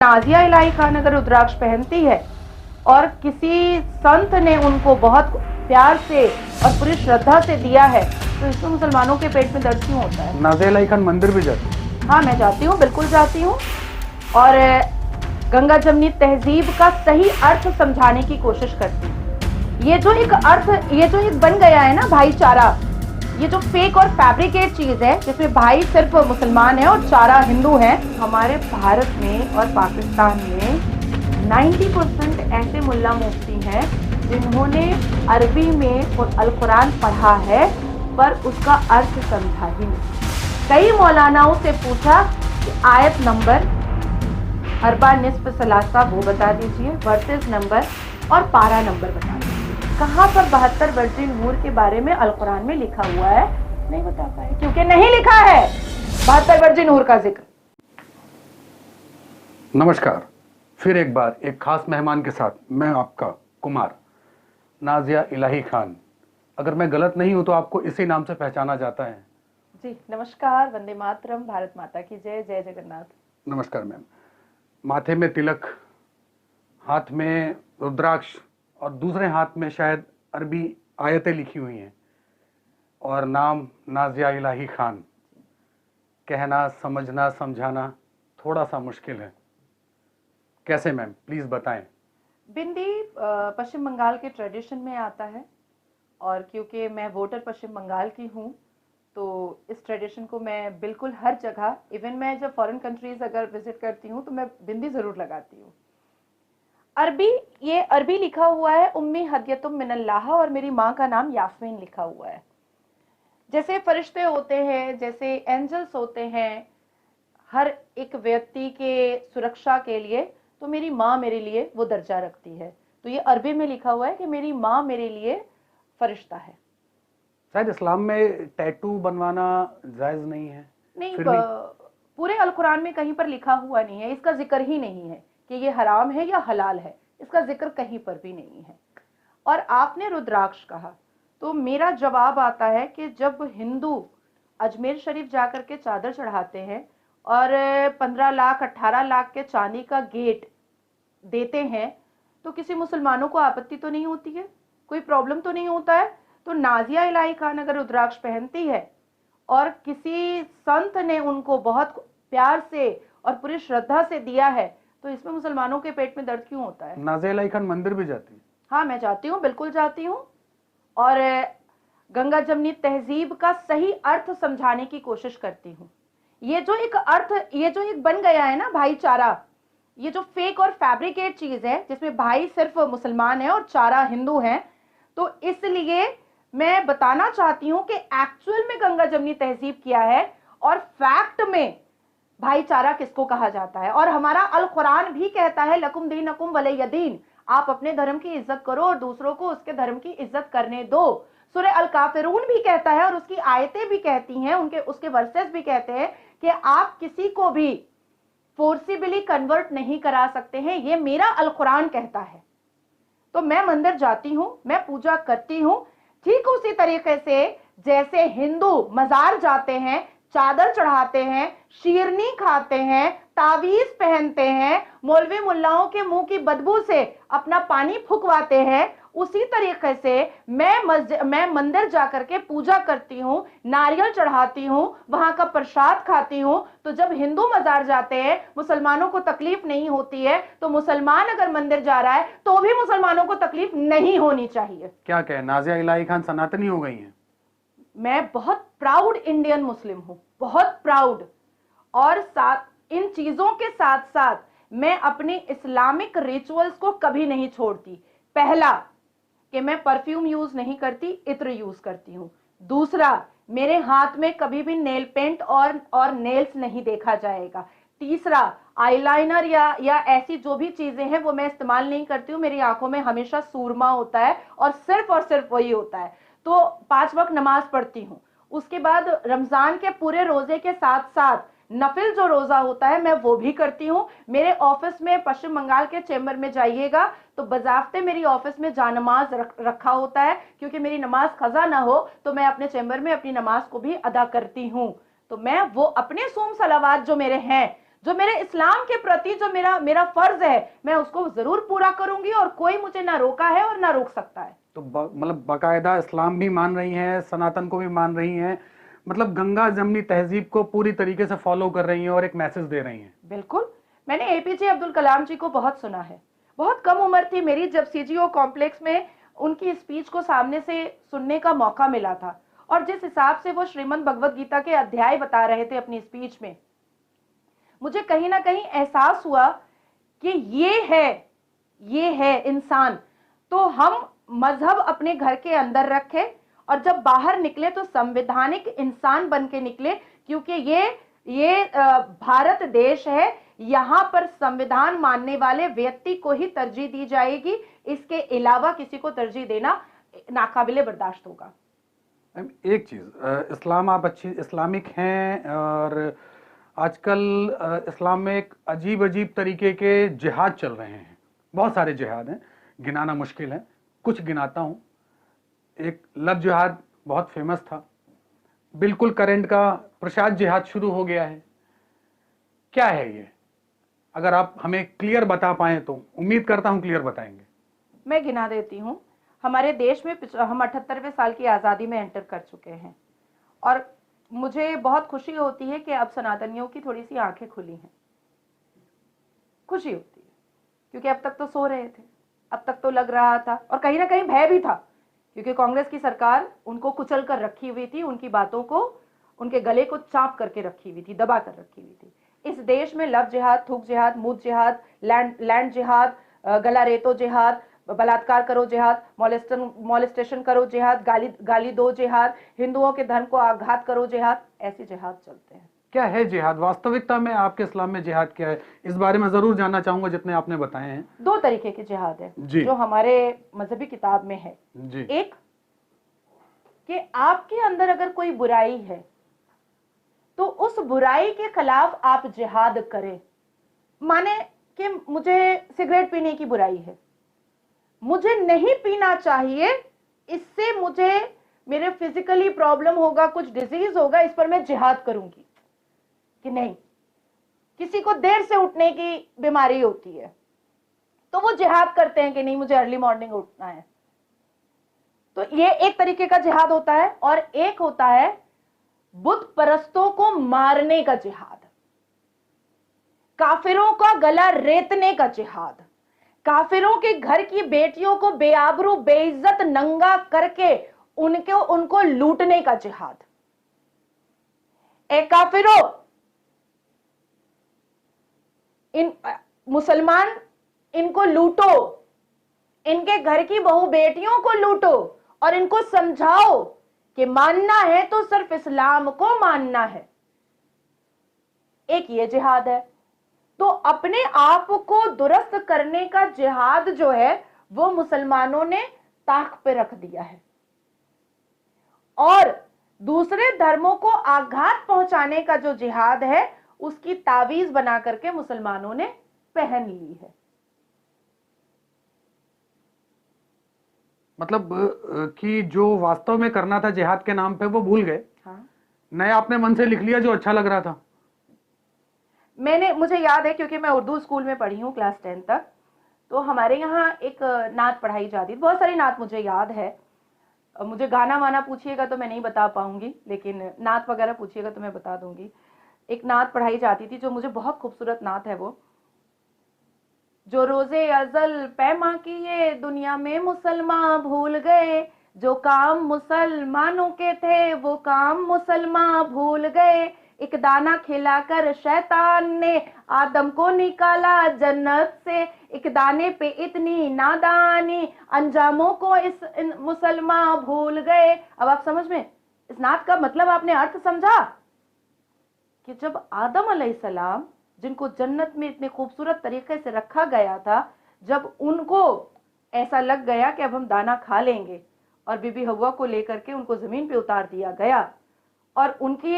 नाजिया इलाही खान अगर रुद्राक्ष पहनती है और किसी संत ने उनको बहुत प्यार से और पूरी श्रद्धा से दिया है तो इसमें मुसलमानों के पेट में दर्द क्यों होता है? नाजिया इलाही खान मंदिर भी जाती है? हाँ, मैं जाती हूँ, बिल्कुल जाती हूँ। और गंगा जमनी तहजीब का सही अर्थ समझाने की कोशिश करती हूँ। ये जो एक बन गया है ना भाईचारा, ये जो फेक और फैब्रिकेट चीज है जिसमें भाई सिर्फ मुसलमान है और चारा हिंदू है। हमारे भारत में और पाकिस्तान में 90% ऐसे मुल्ला मुफ्ती हैं जिन्होंने अरबी में अल कुरान पढ़ा है पर उसका अर्थ समझा ही नहीं। कई मौलानाओं से पूछा कि आयत नंबर, अरबा निस्फ सलासा वो बता दीजिए, वर्सेस नंबर और पारा नंबर बता दीजिए। कहाँ पर 72 वर्जिन हूर के बारे में अल कुरान में लिखा हुआ है? नहीं बता पाए क्योंकि नहीं लिखा है 72 वर्जिन हूर का जिक्र। नमस्कार, फिर एक बार एक खास मेहमान के साथ मैं आपका कुमार नाजिया इलाही खान। अगर मैं गलत नहीं हूं तो आपको इसी नाम से पहचाना जाता है। जी नमस्कार, वंदे मातरम, भारत माता की जय, जय जगन्नाथ। नमस्कार मैम। माथे में तिलक, हाथ में रुद्राक्ष और दूसरे हाथ में शायद अरबी आयतें लिखी हुई हैं और नाम नाजिया इलाही खान। कहना, समझना, समझाना थोड़ा सा मुश्किल है। कैसे मैम, प्लीज बताएं। बिंदी पश्चिम बंगाल के ट्रेडिशन में आता है और क्योंकि मैं वोटर पश्चिम बंगाल की हूँ तो इस ट्रेडिशन को मैं बिल्कुल हर जगह, इवन मैं जब फॉरेन कंट्रीज अगर विजिट करती हूँ तो मैं बिंदी जरूर लगाती हूँ। ये अरबी लिखा हुआ है उम्मी हदियतुम मिनल्लाह और मेरी माँ का नाम यास्मीन लिखा हुआ है। जैसे फरिश्ते होते हैं, जैसे एंजल्स होते हैं हर एक व्यक्ति के सुरक्षा के लिए, तो मेरी माँ मेरे लिए वो दर्जा रखती है। तो ये अरबी में लिखा हुआ है कि मेरी माँ मेरे लिए फरिश्ता है। शायद इस्लाम में टैटू बनवाना जायज नहीं है? नहीं, पूरे अल कुरान में कहीं पर लिखा हुआ नहीं है, इसका जिक्र ही नहीं है कि ये हराम है या हलाल है, इसका जिक्र कहीं पर भी नहीं है। और आपने रुद्राक्ष कहा तो मेरा जवाब आता है कि जब हिंदू अजमेर शरीफ जाकर के चादर चढ़ाते हैं और 15 लाख 18 लाख के चांदी का गेट देते हैं तो किसी मुसलमानों को आपत्ति तो नहीं होती है, कोई प्रॉब्लम तो नहीं होता है। तो नाजिया इलाही खान अगर रुद्राक्ष पहनती है और किसी संत ने उनको बहुत प्यार से और पूरी श्रद्धा से दिया है तो इसमें मुसलमानों के पेट में दर्द क्यों होता है? नाजिया इलाही खान मंदिर भी जाती है? हाँ, मैं जाती हूँ, बिल्कुल जाती हूँ। और गंगा जमनी तहजीब का सही अर्थ समझाने की कोशिश करती हूँ। ये जो एक बन गया है ना भाईचारा, ये जो फेक और फैब्रिकेट चीज है जिसमें भाई सिर्फ मुसलमान है और चारा हिंदू है, तो इसलिए मैं बताना चाहती हूं कि एक्चुअल में गंगा जमनी तहजीब किया है और फैक्ट में भाईचारा किसको कहा जाता है। और हमारा अल कुरान भी कहता है लकुम दीनकुम वलिय दीन, आप अपने धर्म की इज्जत करो और दूसरों को उसके धर्म की इज्जत करने दो। सूरह अल काफिरून भी कहता है और उसकी आयतें भी कहती हैं, उसके वर्सेस भी कहते हैं कि आप किसी को भी फोर्सिबली कन्वर्ट नहीं करा सकते हैं, ये मेरा अल कुरान कहता है। तो मैं मंदिर जाती हूं, मैं पूजा करती हूं, ठीक उसी तरीके से जैसे हिंदू मजार जाते हैं, चादर चढ़ाते हैं, शीरनी खाते हैं, तावीज पहनते हैं, मौलवी मुल्लाओं के मुंह की बदबू से अपना पानी फुकवाते हैं, उसी तरीके से मैं मंदिर जाकर के पूजा करती हूँ, नारियल चढ़ाती हूँ, वहां का प्रसाद खाती हूँ। तो जब हिंदू मजार जाते हैं मुसलमानों को तकलीफ नहीं होती है, तो मुसलमान अगर मंदिर जा रहा है तो भी मुसलमानों को तकलीफ नहीं होनी चाहिए। क्या कहे, नाजिया इलाही खान सनातनी हो गई हैं? मैं बहुत प्राउड इंडियन मुस्लिम हूं, बहुत प्राउड। और साथ इन चीजों के साथ साथ मैं अपने इस्लामिक रिचुअल्स को कभी नहीं छोड़ती। पहला कि मैं परफ्यूम यूज नहीं करती, इत्र यूज करती हूं। दूसरा, मेरे हाथ में कभी भी नेल पेंट और नेल्स नहीं देखा जाएगा। तीसरा, आईलाइनर या ऐसी जो भी चीजें हैं वो मैं इस्तेमाल नहीं करती हूँ। मेरी आंखों में हमेशा सूरमा होता है और सिर्फ वही होता है। तो 5 वक्त नमाज पढ़ती हूँ। उसके बाद रमजान के पूरे रोजे के साथ साथ नफिल जो रोजा होता है मैं वो भी करती हूँ। मेरे ऑफिस में पश्चिम बंगाल के चेंबर में जाइएगा तो बजाफ्ते मेरी ऑफिस में जानमाज रखा होता है, क्योंकि मेरी नमाज खजा ना हो तो मैं अपने चेंबर में अपनी नमाज को भी अदा करती हूँ। तो मैं वो अपने सोम सलावात जो मेरे हैं जो मेरे इस्लाम के प्रति जो मेरा मेरा फर्ज है मैं उसको जरूर पूरा करूंगी और कोई मुझे ना रोका है और ना रोक सकता है। तो मतलब बाकायदा इस्लाम भी मान रही हैं, सनातन को भी मान रही हैं, मतलब गंगा जमनी तहजीब को पूरी तरीके से फॉलो कर रही हैं और एक मैसेज दे रही हैं। बिल्कुल। मैंने एपीजे अब्दुल कलाम जी को बहुत सुना है। बहुत कम उम्र थी मेरी जब सीजीओ कॉम्प्लेक्स में उनकी स्पीच को सामने से सुनने का मौका मिला था, और जिस हिसाब से वो श्रीमद् भगवत गीता के अध्याय बता रहे थे अपनी स्पीच में, मुझे कहीं ना कहीं एहसास हुआ कि ये है इंसान। तो हम मजहब अपने घर के अंदर रखें और जब बाहर निकले तो संवैधानिक इंसान बन के निकले, क्योंकि ये भारत देश है, यहां पर संविधान मानने वाले व्यक्ति को ही तरजीह दी जाएगी, इसके अलावा किसी को तरजीह देना नाकाबिले बर्दाश्त होगा। एक चीज, इस्लाम, आप अच्छी इस्लामिक हैं और आजकल इस्लाम में एक अजीब अजीब तरीके के जिहाद चल रहे हैं। बहुत सारे जिहाद हैं, गिनाना मुश्किल है, कुछ गिनाता हूँ। एक लव जिहाद बहुत फेमस था, बिल्कुल करंट का प्रसाद जिहाद शुरू हो गया है। क्या है ये? अगर आप हमें क्लियर बता पाएं तो उम्मीद करता हूं क्लियर बताएंगे। मैं गिना देती हूं। हमारे देश में हम 78वें साल की आज़ादी में एंटर कर चुके हैं और मुझे बहुत खुशी होती है कि अब सनातनियों की थोड़ी सी आंखें खुली हैं। खुशी होती है क्योंकि अब तक तो सो रहे थे, अब तक तो लग रहा था और कहीं ना कहीं भय भी था, क्योंकि कांग्रेस की सरकार उनको कुचल कर रखी हुई थी, उनकी बातों को, उनके गले को चाप करके रखी हुई थी, दबा कर रखी हुई थी। इस देश में लव जिहाद, थूक जिहाद, मूत जिहाद, लैंड जिहाद, गला रेतो जिहाद, बलात्कार करो जिहाद, मॉलेस्टेशन करो जिहाद, गाली दो जिहाद, हिंदुओं के धर्म को आघात करो जिहाद, ऐसे जिहाद चलते हैं। क्या है जिहाद वास्तविकता में? आपके इस्लाम में जिहाद क्या है, इस बारे में जरूर जानना चाहूंगा जितने आपने बताए हैं। 2 तरीके के जिहाद है जी। जो हमारे मजहबी किताब में है जी। एक कि आपके अंदर अगर कोई बुराई है तो उस बुराई के खिलाफ आप जिहाद करें। माने कि मुझे सिगरेट पीने की बुराई है, मुझे नहीं पीना चाहिए, इससे मुझे मेरे फिजिकली प्रॉब्लम होगा, कुछ डिजीज होगा, इस पर मैं जिहाद करूंगी कि नहीं। किसी को देर से उठने की बीमारी होती है तो वो जिहाद करते हैं कि नहीं मुझे अर्ली मॉर्निंग उठना है। तो ये एक तरीके का जिहाद होता है। और एक होता है बुत परस्तों को मारने का जिहाद, काफिरों का गला रेतने का जिहाद, काफिरों के घर की बेटियों को बेआबरू बेइज्जत नंगा करके उनको लूटने का जिहाद। ए काफिरों, इन मुसलमान इनको लूटो, इनके घर की बहू बेटियों को लूटो और इनको समझाओ कि मानना है तो सिर्फ इस्लाम को मानना है। एक ये जिहाद है। तो अपने आप को दुरुस्त करने का जिहाद जो है वो मुसलमानों ने ताक पे रख दिया है और दूसरे धर्मों को आघात पहुंचाने का जो जिहाद है उसकी तावीज बना करके मुसलमानों ने पहन ली है। मतलब कि जो वास्तव में करना था जिहाद के नाम पे वो भूल गए। हाँ। नया आपने मन से लिख लिया जो अच्छा लग रहा था। मुझे याद है क्योंकि मैं उर्दू स्कूल में पढ़ी हूँ क्लास 10 तक, तो हमारे यहाँ एक नात पढ़ाई जाती थी। बहुत सारी नात मुझे याद है, मुझे गाना वाना पूछिएगा तो मैं नहीं बता पाऊंगी, लेकिन नात वगैरह पूछिएगा तो मैं बता दूंगी। एक नात पढ़ाई जाती थी जो मुझे बहुत खूबसूरत नात है वो, जो रोजे अजल पैमा किए दुनिया में मुसलमान भूल गए, जो काम मुसलमानों के थे वो काम मुसलमान भूल गए, एक दाना खिलाकर शैतान ने आदम को निकाला जन्नत से, एक दाने पे इतनी नादानी अंजामों को इस मुसलमान भूल गए। अब आप समझ में इस नात का मतलब आपने अर्थ समझा कि जब आदम अलैहिस्सलाम जिनको जन्नत में इतने खूबसूरत तरीके से रखा गया था, जब उनको ऐसा लग गया कि अब हम दाना खा लेंगे और बीबी हव्वा को लेकर के उनको जमीन पे उतार दिया गया और उनकी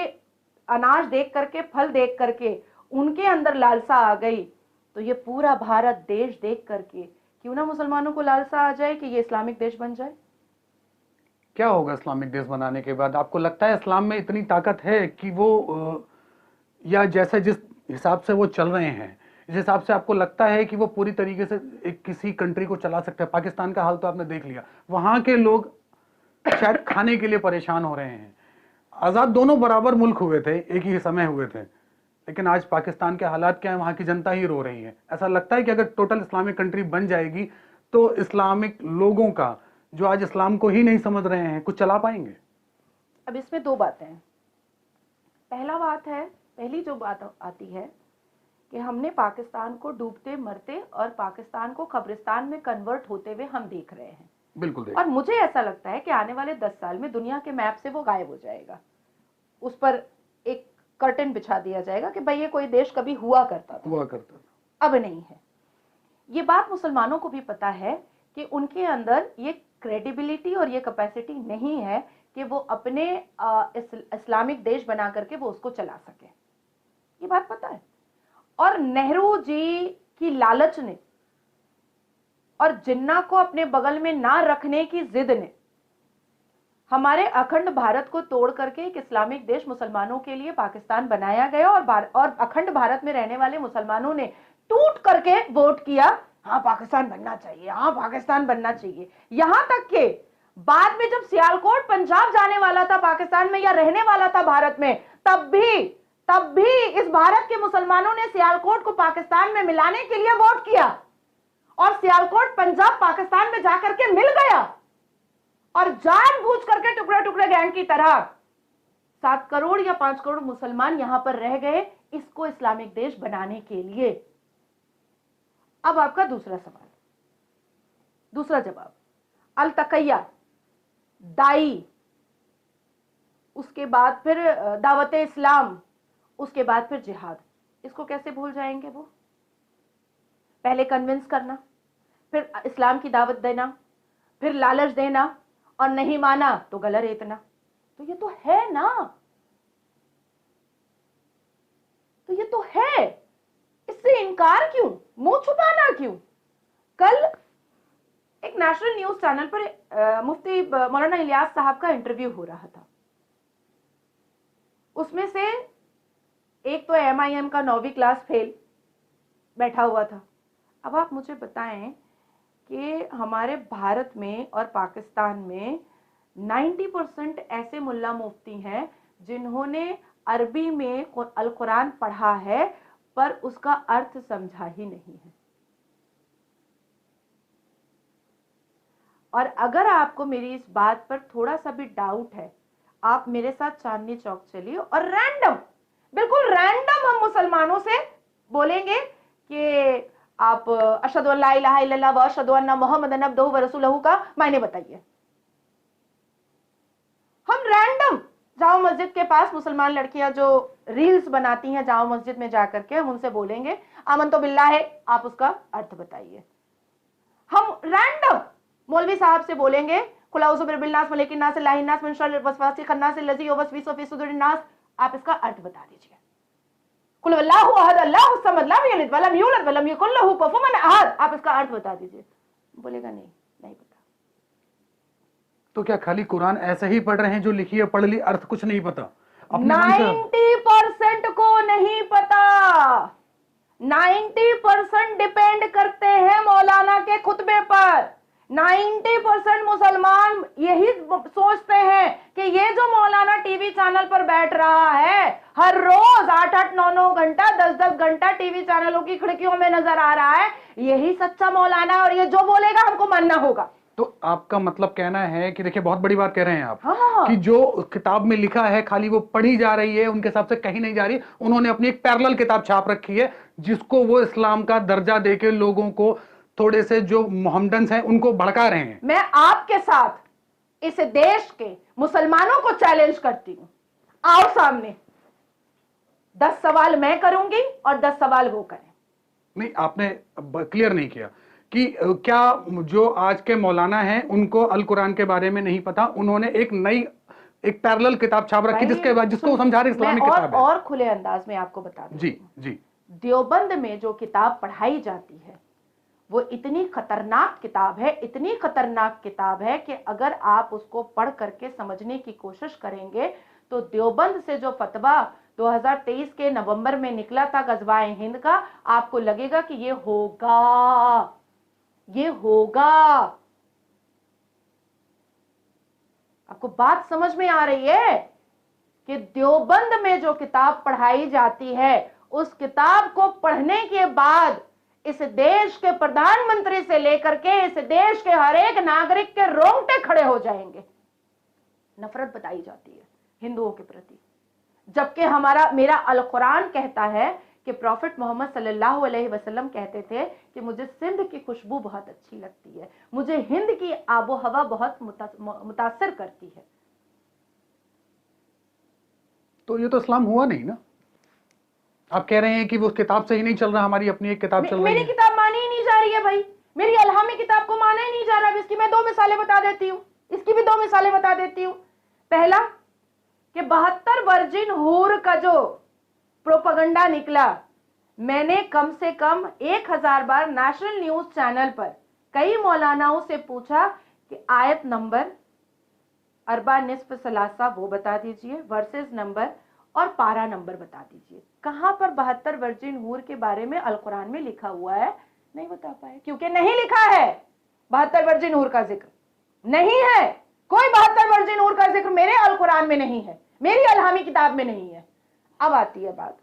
अनाज देख करके, फल देख करके उनके अंदर लालसा आ गई, तो ये पूरा भारत देश देख करके क्यों ना मुसलमानों को लालसा आ जाए कि ये इस्लामिक देश बन जाए। क्या होगा इस्लामिक देश बनाने के बाद? आपको लगता है इस्लाम में इतनी ताकत है कि वो या जैसे जिस हिसाब से वो चल रहे हैं, इस हिसाब से आपको लगता है कि वो पूरी तरीके से एक किसी कंट्री को चला सकते हैं? पाकिस्तान का हाल तो आपने देख लिया, वहां के लोग शायद खाने के लिए परेशान हो रहे हैं। आजाद दोनों बराबर मुल्क हुए थे, एक ही समय हुए थे, लेकिन आज पाकिस्तान के हालात क्या है, वहां की जनता ही रो रही है। ऐसा लगता है कि अगर टोटल इस्लामिक कंट्री बन जाएगी तो इस्लामिक लोगों का, जो आज इस्लाम को ही नहीं समझ रहे हैं, कुछ चला पाएंगे? अब इसमें दो बातें हैं। पहली जो बात आती है कि हमने पाकिस्तान को डूबते मरते और पाकिस्तान को कब्रिस्तान में कन्वर्ट होते हुए हम देख रहे हैं। बिल्कुल और मुझे ऐसा लगता है कि आने वाले 10 साल में दुनिया के मैप से वो गायब हो जाएगा। उस पर एक कर्टन बिछा दिया जाएगा कि भाई ये कोई देश कभी हुआ करता था, अब नहीं है। ये बात मुसलमानों को भी पता है कि उनके अंदर ये क्रेडिबिलिटी और ये कैपेसिटी नहीं है कि वो अपने इस्लामिक देश बना करके वो उसको चला सके। ये बात पता है। और नेहरू जी की लालच ने और जिन्ना को अपने बगल में ना रखने की जिद ने हमारे अखंड भारत को तोड़ करके एक इस्लामिक देश मुसलमानों के लिए पाकिस्तान बनाया गया। और अखंड भारत में रहने वाले मुसलमानों ने टूट करके वोट किया, हाँ पाकिस्तान बनना चाहिए, हाँ पाकिस्तान बनना चाहिए। यहां तक के बाद में जब सियालकोट पंजाब जाने वाला था पाकिस्तान में या रहने वाला था भारत में, तब भी इस भारत के मुसलमानों ने सियालकोट को पाकिस्तान में मिलाने के लिए वोट किया और सियालकोट पंजाब पाकिस्तान में जाकर के मिल गया। और जानबूझ करके टुकड़े टुकड़े गैंग की तरह 7 करोड़ या 5 करोड़ मुसलमान यहां पर रह गए इसको इस्लामिक देश बनाने के लिए। अब आपका दूसरा सवाल, दूसरा जवाब, अल तकैया, दाई, उसके बाद फिर दावत इस्लाम, उसके बाद फिर जिहाद, इसको कैसे भूल जाएंगे वो? पहले कन्विंस करना, फिर इस्लाम की दावत देना, फिर लालच देना, और नहीं माना तो गला रेतना। तो ये तो है ना, तो ये तो है, इससे इनकार क्यों, मुंह छुपाना क्यों? कल एक नेशनल न्यूज चैनल पर मुफ्ती मौलाना इलियास साहब का इंटरव्यू हो रहा था। उसमें से एक तो MIM का 9वीं क्लास फेल बैठा हुआ था। अब आप मुझे बताएं कि हमारे भारत में और पाकिस्तान में 90% ऐसे मुल्ला मुफ्ती हैं जिन्होंने अरबी में अल कुरान पढ़ा है पर उसका अर्थ समझा ही नहीं है। और अगर आपको मेरी इस बात पर थोड़ा सा भी डाउट है, आप मेरे साथ चांदनी चौक चलिए और रैंडम, बिल्कुल रैंडम हम मुसलमानों से बोलेंगे कि आप अशहदु अल्ला इलाहा इल्लल्लाह व अशहदु अन्ना मुहम्मदन अब्दुहु व रसूलुहु का मायने बताइए। हम रैंडम जाओ मस्जिद के पास मुसलमान लड़कियां जो रील्स बनाती हैं जाओ मस्जिद में जाकर के, हम उनसे बोलेंगे आमन तो बिल्लाह है, आप उसका अर्थ बताइए। हम रैंडम मौलवी साहब से बोलेंगे कुल औज़ु बिरब्बिल नास मलिकिन नास इलाहिन नास मिन शर्रिल वसवासिल खन्नास लज़ी युवस्विसु फी सुदूरिन नास, आप इसका अर्थ बता दीजिए। कुल वल्लाहु अहद अल्लाहु समद लम यलिद व लम यूलद व लम यकुल लहु कुफुवन अहद, आप इसका अर्थ बता दीजिए। बोलेगा नहीं पता। तो क्या खाली कुरान ऐसे ही पढ़ रहे हैं, जो लिखी है पढ़ ली, अर्थ कुछ नहीं पता? 90% को नहीं पता। 90% डिपेंड करते हैं मौलाना के खुतबे पर। 90% मुसलमान यही सोचते हैं कि ये जो मौलाना टीवी चैनल पर बैठ रहा है, हर रोज 8-8, 9-9 घंटा, 10-10 घंटा टीवी चैनलों की खिड़कियों में नजर आ रहा है, यही सच्चा मौलाना है और ये जो बोलेगा हमको मानना होगा। तो आपका मतलब कहना है कि देखिए, बहुत बड़ी बात कह रहे हैं आप, हाँ। कि जो किताब में लिखा है खाली वो पढ़ी जा रही है, उनके हिसाब से कहीं नहीं जा रही। उन्होंने अपनी एक पैरेलल किताब छाप रखी है जिसको वो इस्लाम का दर्जा देके लोगों को, थोड़े से जो मोहम्मडन्स हैं उनको भड़का रहे हैं। मैं आपके साथ इस देश के मुसलमानों को चैलेंज करती हूं, आओ सामने, 10 सवाल मैं करूंगी और 10 सवाल वो करें। नहीं, आपने क्लियर नहीं किया कि क्या जो आज के मौलाना हैं उनको अल कुरान के बारे में नहीं पता? उन्होंने एक नई एक पैरेलल किताब छाप रखी जिसको समझा रहे इस्लामिक किताब है। और खुले अंदाज में आपको बता दूं, जी, देवबंद में जो किताब पढ़ाई जाती है वो इतनी खतरनाक किताब है, इतनी खतरनाक किताब है कि अगर आप उसको पढ़ करके समझने की कोशिश करेंगे तो देवबंद से जो फतवा 2023 के नवंबर में निकला था गजवाए हिंद का, आपको लगेगा कि ये होगा, ये होगा। आपको बात समझ में आ रही है कि देवबंद में जो किताब पढ़ाई जाती है, उस किताब को पढ़ने के बाद इस देश के प्रधानमंत्री से लेकर के इस देश के हर एक नागरिक के रोंगटे खड़े हो जाएंगे। नफरत बताई जाती है हिंदुओं के प्रति, जबकि मेरा अल कुरान कहता है कि प्रॉफिट मोहम्मद सल्लल्लाहु अलैहि वसल्लम कहते थे कि मुझे सिंध की खुशबू बहुत अच्छी लगती है, मुझे हिंद की आबो हवा बहुत मुतासर करती है। तो ये तो इस्लाम हुआ नहीं ना। आप कह रहे हैं कि वो उस किताब से ही नहीं चल रहा, हमारी अपनी एक किताब चल रही है। मेरी किताब मानी ही नहीं जा रही है भाई, मेरी अलहामी किताब को माना ही नहीं जा रहा। इसकी मैं 2 मिसालें बता देती हूँ, इसकी भी 2 मिसालें बता देती हूँ। पहला कि 72 वर्जिन हूर का जो प्रोपगंडा निकला, मैंने कम से कम 1000 बार नेशनल न्यूज चैनल पर कई मौलानाओं से पूछा कि आयत नंबर, अरबा निस्फ सलासा वो बता दीजिए, वर्सेस नंबर और पारा नंबर बता दीजिए। कहां पर 72 वर्जिन हूर के बारे में अल कुरान में लिखा हुआ है? नहीं बता पाए, क्योंकि नहीं लिखा है। 72 वर्जिन हूर का जिक्र नहीं है, कोई 72 वर्जिन हूर का जिक्र मेरे अल कुरान में नहीं है, मेरी अलहामी किताब में नहीं है। अब आती है बात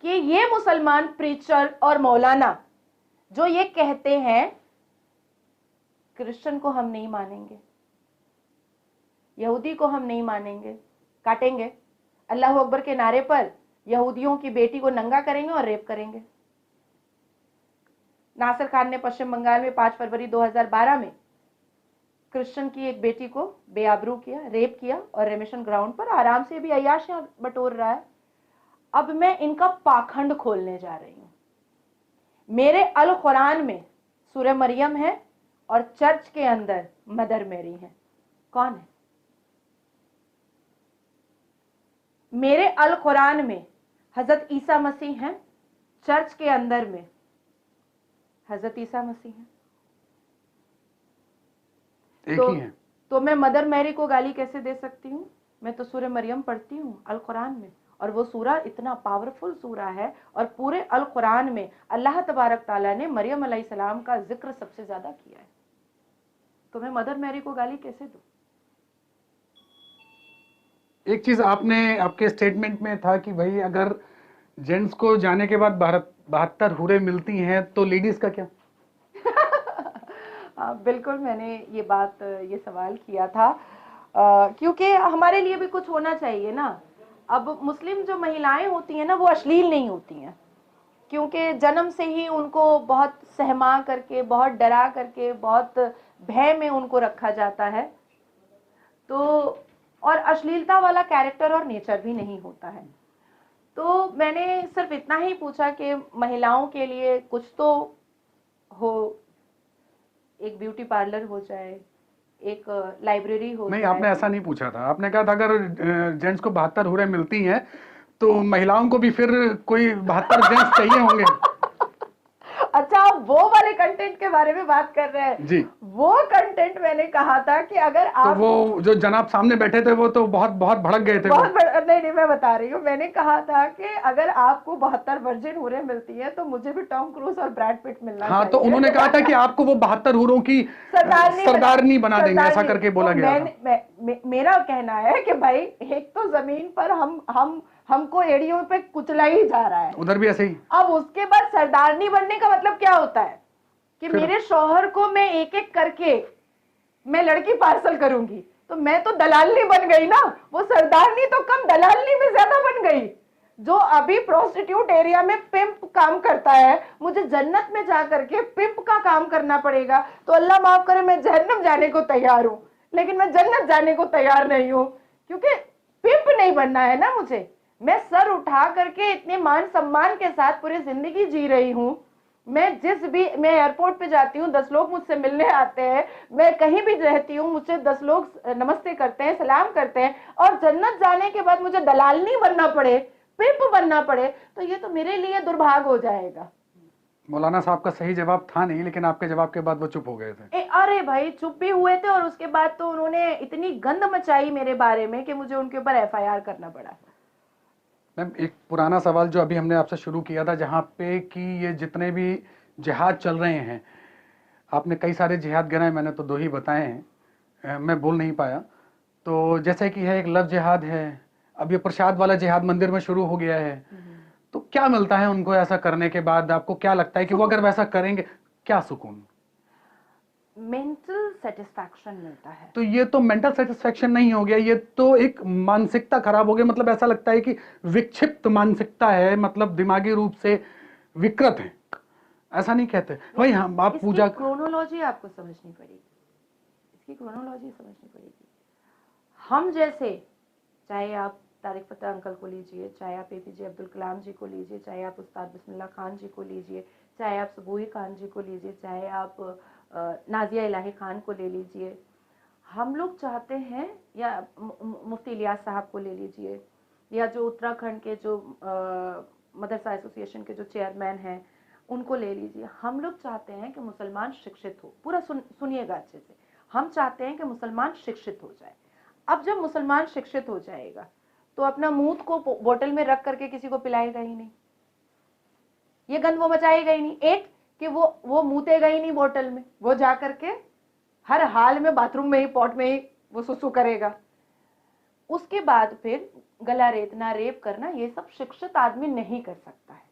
कि ये मुसलमान प्रीचर और मौलाना जो ये कहते हैं क्रिश्चियन को हम नहीं मानेंगे, यहूदी को हम नहीं मानेंगे, काटेंगे, अल्लाह अकबर के नारे पर यहूदियों की बेटी को नंगा करेंगे और रेप करेंगे। नासिर खान ने पश्चिम बंगाल में 5 फरवरी 2012 में क्रिश्चियन की एक बेटी को बेआबरू किया, रेप किया और रेमिशन ग्राउंड पर आराम से भी अय्याशियां बटोर रहा है। अब मैं इनका पाखंड खोलने जा रही हूं। मेरे अल कुरान में सूरह मरियम है और चर्च के अंदर मदर मैरी है। कौन है? मेरे अल कुरान में हजरत ईसा मसीह हैं, चर्च के अंदर में हजरत ईसा मसीह हैं। एक ही है। तो मैं मदर मैरी को गाली कैसे दे सकती हूँ? मैं तो सूरह मरियम पढ़ती हूँ अल कुरान में, और वो सूरा इतना पावरफुल सूरा है, और पूरे अल कुरान में अल्लाह तबारक ताला ने मरियम अलैहिस्सलाम का जिक्र सबसे ज्यादा किया है। तो मैं मदर मैरी को गाली कैसे दूं? एक चीज आपने आपके स्टेटमेंट में था कि भाई अगर जेंट्स को जाने के बाद 72 हूरें मिलती हैं तो लेडीज का क्या? बिल्कुल, मैंने ये सवाल किया था क्योंकि हमारे लिए भी कुछ होना चाहिए ना। अब मुस्लिम जो महिलाएं होती हैं ना, वो अश्लील नहीं होती हैं, क्योंकि जन्म से ही उनको बहुत सहमा करके, बहुत डरा करके, बहुत भय में उनको रखा जाता है। तो और अश्लीलता वाला कैरेक्टर और नेचर भी नहीं होता है। तो मैंने सिर्फ इतना ही पूछा कि महिलाओं के लिए कुछ तो हो, एक ब्यूटी पार्लर हो जाए, एक लाइब्रेरी हो नहीं, जाए। आपने ऐसा नहीं पूछा था। आपने कहा था अगर जेंट्स को 72 हूरें मिलती हैं तो महिलाओं को भी फिर कोई 72 जेंट्स चाहिए होंगे। अच्छा, आप वो वाले कंटेंट के बारे में बात कर रहे हैं? जी, वो कंटेंट मैंने कहा था कि अगर आप, तो वो जो जनाब सामने बैठे थे वो तो बहुत बहुत भड़क गए थे। नहीं, मैं बता रही हूँ, मैंने कहा था कि अगर आपको 72 वर्जिन हूरें मिलती है तो मुझे भी टॉम क्रूज और ब्रैड पिट मिलना चाहिए। तो उन्होंने कहा था कि आपको वो 72 हूरों की सरदारनी बना देंगे, ऐसा करके बोला गया था। मेरा कहना है कि भाई एक तो जमीन पर हमको एड़ियों पे कुचला ही जा रहा है, उधर भी ऐसे ही। अब उसके बाद सरदारनी बनने का मतलब क्या होता है कि मेरे शौहर को मैं एक एक करके मैं लड़की पार्सल करूंगी, तो मैं तो दलालनी बन गई ना। वो सरदारनी तो कम, दलालनी में ज्यादा बन गई। जो अभी प्रोस्टिट्यूट एरिया में पिंप काम करता है, मुझे जन्नत में जा करके पिंप का काम करना पड़ेगा। तो अल्लाह माफ करे, मैं जहन्नम जाने को तैयार हूं, लेकिन मैं जन्नत जाने को तैयार नहीं हूं, क्योंकि पिंप नहीं बनना है ना मुझे। मैं सर उठा करके इतने मान सम्मान के साथ पूरी जिंदगी जी रही हूं। मैं एयरपोर्ट पे जाती हूँ, 10 लोग मुझसे मिलने आते हैं, मैं कहीं भी रहती हूँ, मुझसे 10 लोग नमस्ते करते हैं, सलाम करते हैं, और जन्नत जाने के बाद मुझे दलालनी बनना पड़े, पिंप बनना पड़े, तो ये तो मेरे लिए दुर्भाग्य हो जाएगा। मौलाना साहब का सही जवाब था नहीं, लेकिन आपके जवाब के बाद वो चुप हो गए थे। अरे भाई, चुप भी हुए थे, और उसके बाद तो उन्होंने इतनी गंद मचाई मेरे बारे में कि मुझे उनके ऊपर FIR करना पड़ा। मैम एक पुराना सवाल जो अभी हमने आपसे शुरू किया था, जहाँ पे कि ये जितने भी जिहाद चल रहे हैं, आपने कई सारे जिहाद गिनाए, मैंने तो 2 ही बताए हैं, मैं बोल नहीं पाया। तो जैसे कि है एक लव जिहाद है, अब ये प्रसाद वाला जिहाद मंदिर में शुरू हो गया है, तो क्या मिलता है उनको ऐसा करने के बाद? आपको क्या लगता है कि वो अगर वैसा करेंगे, क्या सुकून? मेंटल सेटिस्फैक्शन मिलता है। तो ये तो मेंटल सेटिस्फेक्शन नहीं हो गया, ये तो एक मानसिकता खराब हो गई। मतलब ऐसा लगता है कि विक्षिप्त मानसिकता है, मतलब दिमागी रूप से विकृत है। ऐसा नहीं कहते भाई, हम आप पूजा क्रोनोलॉजी आपको समझनी पड़ेगी, इसकी क्रोनोलॉजी समझनी पड़ेगी। हम जैसे, चाहे आप तारिक फ़तेह अंकल को लीजिए, चाहे आप एपीजे अब्दुल कलाम जी को लीजिए, चाहे आप उस्ताद बिस्मिल्लाह खान जी को लीजिए, चाहे आप सबूही खान जी को लीजिए, चाहे आप नाजिया इलाही खान को ले लीजिए, हम लोग चाहते हैं, या मुफ्ती इलियास साहब को ले लीजिए, या जो उत्तराखंड के जो मदरसा एसोसिएशन के जो चेयरमैन हैं उनको ले लीजिए, हम लोग चाहते हैं कि मुसलमान शिक्षित हो। पूरा सुनिएगा अच्छे से, हम चाहते हैं कि मुसलमान शिक्षित हो जाए। अब जब मुसलमान शिक्षित हो जाएगा तो अपना मूत को बोतल में रख करके किसी को पिलाएगा ही नहीं, ये गंद वो मचाएगा ही नहीं। एक कि वो मूतेगा ही नहीं बोतल में, वो जा करके हर हाल में बाथरूम में ही, पॉट में ही वो सुसु करेगा। उसके बाद फिर गला रेतना, रेप करना, ये सब शिक्षित आदमी नहीं कर सकता है,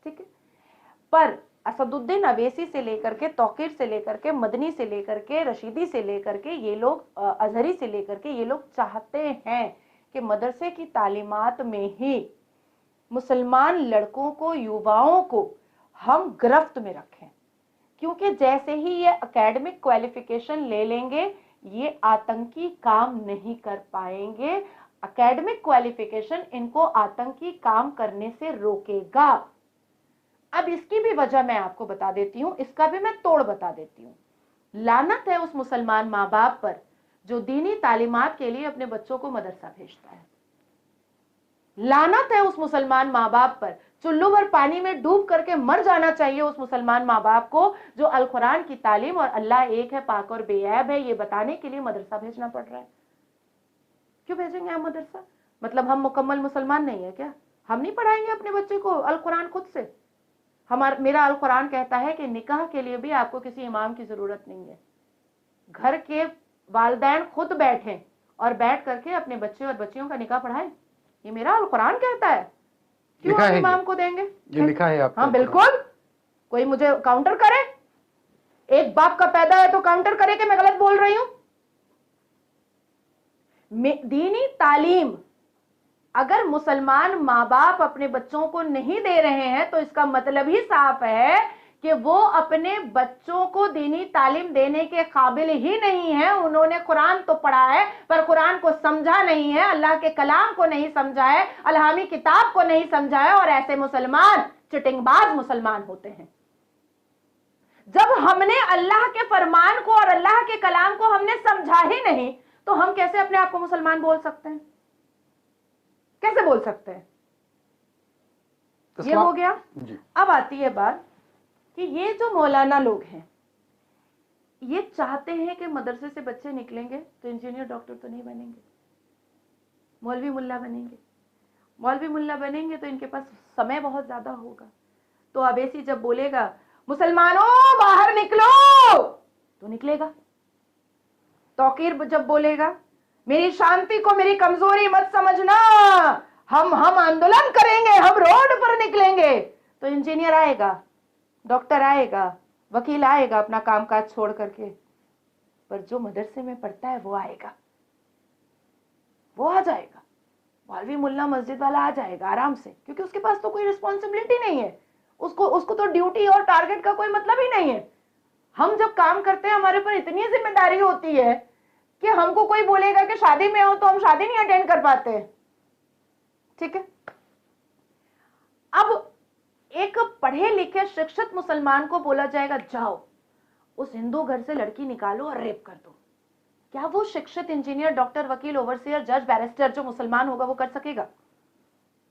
ठीक है। पर असदुद्दीन अवैसी से लेकर के, तौकीर से लेकर के, मदनी से लेकर के, रशीदी से लेकर के, ये लोग अजहरी से लेकर के, ये लोग चाहते हैं कि मदरसे की तालीमात में ही मुसलमान लड़कों को, युवाओं को हम गिरफ्त में रखें, क्योंकि जैसे ही ये एकेडमिक क्वालिफिकेशन ले लेंगे ये आतंकी काम नहीं कर पाएंगे। एकेडमिक क्वालिफिकेशन इनको आतंकी काम करने से रोकेगा। अब इसकी भी वजह मैं आपको बता देती हूं, इसका भी मैं तोड़ बता देती हूं। लानत है उस मुसलमान माँ बाप पर जो दीनी तालीमात के लिए अपने बच्चों को मदरसा भेजता है। लानत है उस मुसलमान माँ बाप पर, चुल्लू भर पानी में डूब करके मर जाना चाहिए उस मुसलमान माँ बाप को जो अल कुरान की तालीम और अल्लाह एक है, पाक और बेऐब है, ये बताने के लिए मदरसा भेजना पड़ रहा है। क्यों भेजेंगे हम मदरसा? मतलब हम मुकम्मल मुसलमान नहीं है क्या? हम नहीं पढ़ाएंगे अपने बच्चे को अल कुरान खुद से? मेरा अल कुरान कहता है कि निकाह के लिए भी आपको किसी इमाम की जरूरत नहीं है। घर के वालिदैन खुद बैठे और बैठ करके अपने बच्चे और बच्चियों का निकाह पढ़ाएं, ये मेरा अल कुरान कहता है। क्यों हम इमाम को देंगे? ये लिखा है आपका? हाँ बिल्कुल। कोई मुझे काउंटर करे, एक बाप का पैदा है तो काउंटर करे कि मैं गलत बोल रही हूं। दीनी तालीम अगर मुसलमान माँ बाप अपने बच्चों को नहीं दे रहे हैं तो इसका मतलब ही साफ है कि वो अपने बच्चों को दीनी तालीम देने के काबिल ही नहीं है। उन्होंने कुरान तो पढ़ा है पर कुरान को समझा नहीं है, अल्लाह के कलाम को नहीं समझा है, अलहामी किताब को नहीं समझा है, और ऐसे मुसलमान चिटिंगबाज मुसलमान होते हैं। जब हमने अल्लाह के फरमान को और अल्लाह के कलाम को हमने समझा ही नहीं तो हम कैसे अपने आप को मुसलमान बोल सकते हैं? कैसे बोल सकते हैं? ये हो गया। अब आती है बात कि ये जो मौलाना लोग हैं ये चाहते हैं कि मदरसे से बच्चे निकलेंगे तो इंजीनियर डॉक्टर तो नहीं बनेंगे, मौलवी मुल्ला बनेंगे। मौलवी मुल्ला बनेंगे तो इनके पास समय बहुत ज्यादा होगा। तो अवैसी जब बोलेगा मुसलमानों बाहर निकलो तो निकलेगा। तौकीर जब बोलेगा मेरी शांति को मेरी कमजोरी मत समझना, हम आंदोलन करेंगे, हम रोड पर निकलेंगे, तो इंजीनियर आएगा, डॉक्टर आएगा, वकील आएगा अपना कामकाज छोड़ करके। पर जो मदरसे में पढ़ता है वो आएगा, वो आ जाएगा। मौलवी मुल्ला मस्जिद वाला आ जाएगा आराम से, क्योंकि उसके पास तो कोई रिस्पॉन्सिबिलिटी नहीं है, उसको तो ड्यूटी और टारगेट का कोई मतलब ही नहीं है। हम जब काम करते हैं हमारे ऊपर इतनी जिम्मेदारी होती है कि हमको कोई बोलेगा कि शादी में हो तो हम शादी नहीं अटेंड कर पाते, ठीक है। अब एक पढ़े लिखे शिक्षित मुसलमान को बोला जाएगा जाओ उस हिंदू घर से लड़की निकालो और रेप कर दो, क्या वो शिक्षित इंजीनियर, डॉक्टर, वकील, ओवरसियर, जज, बैरिस्टर जो मुसलमान होगा वो कर सकेगा?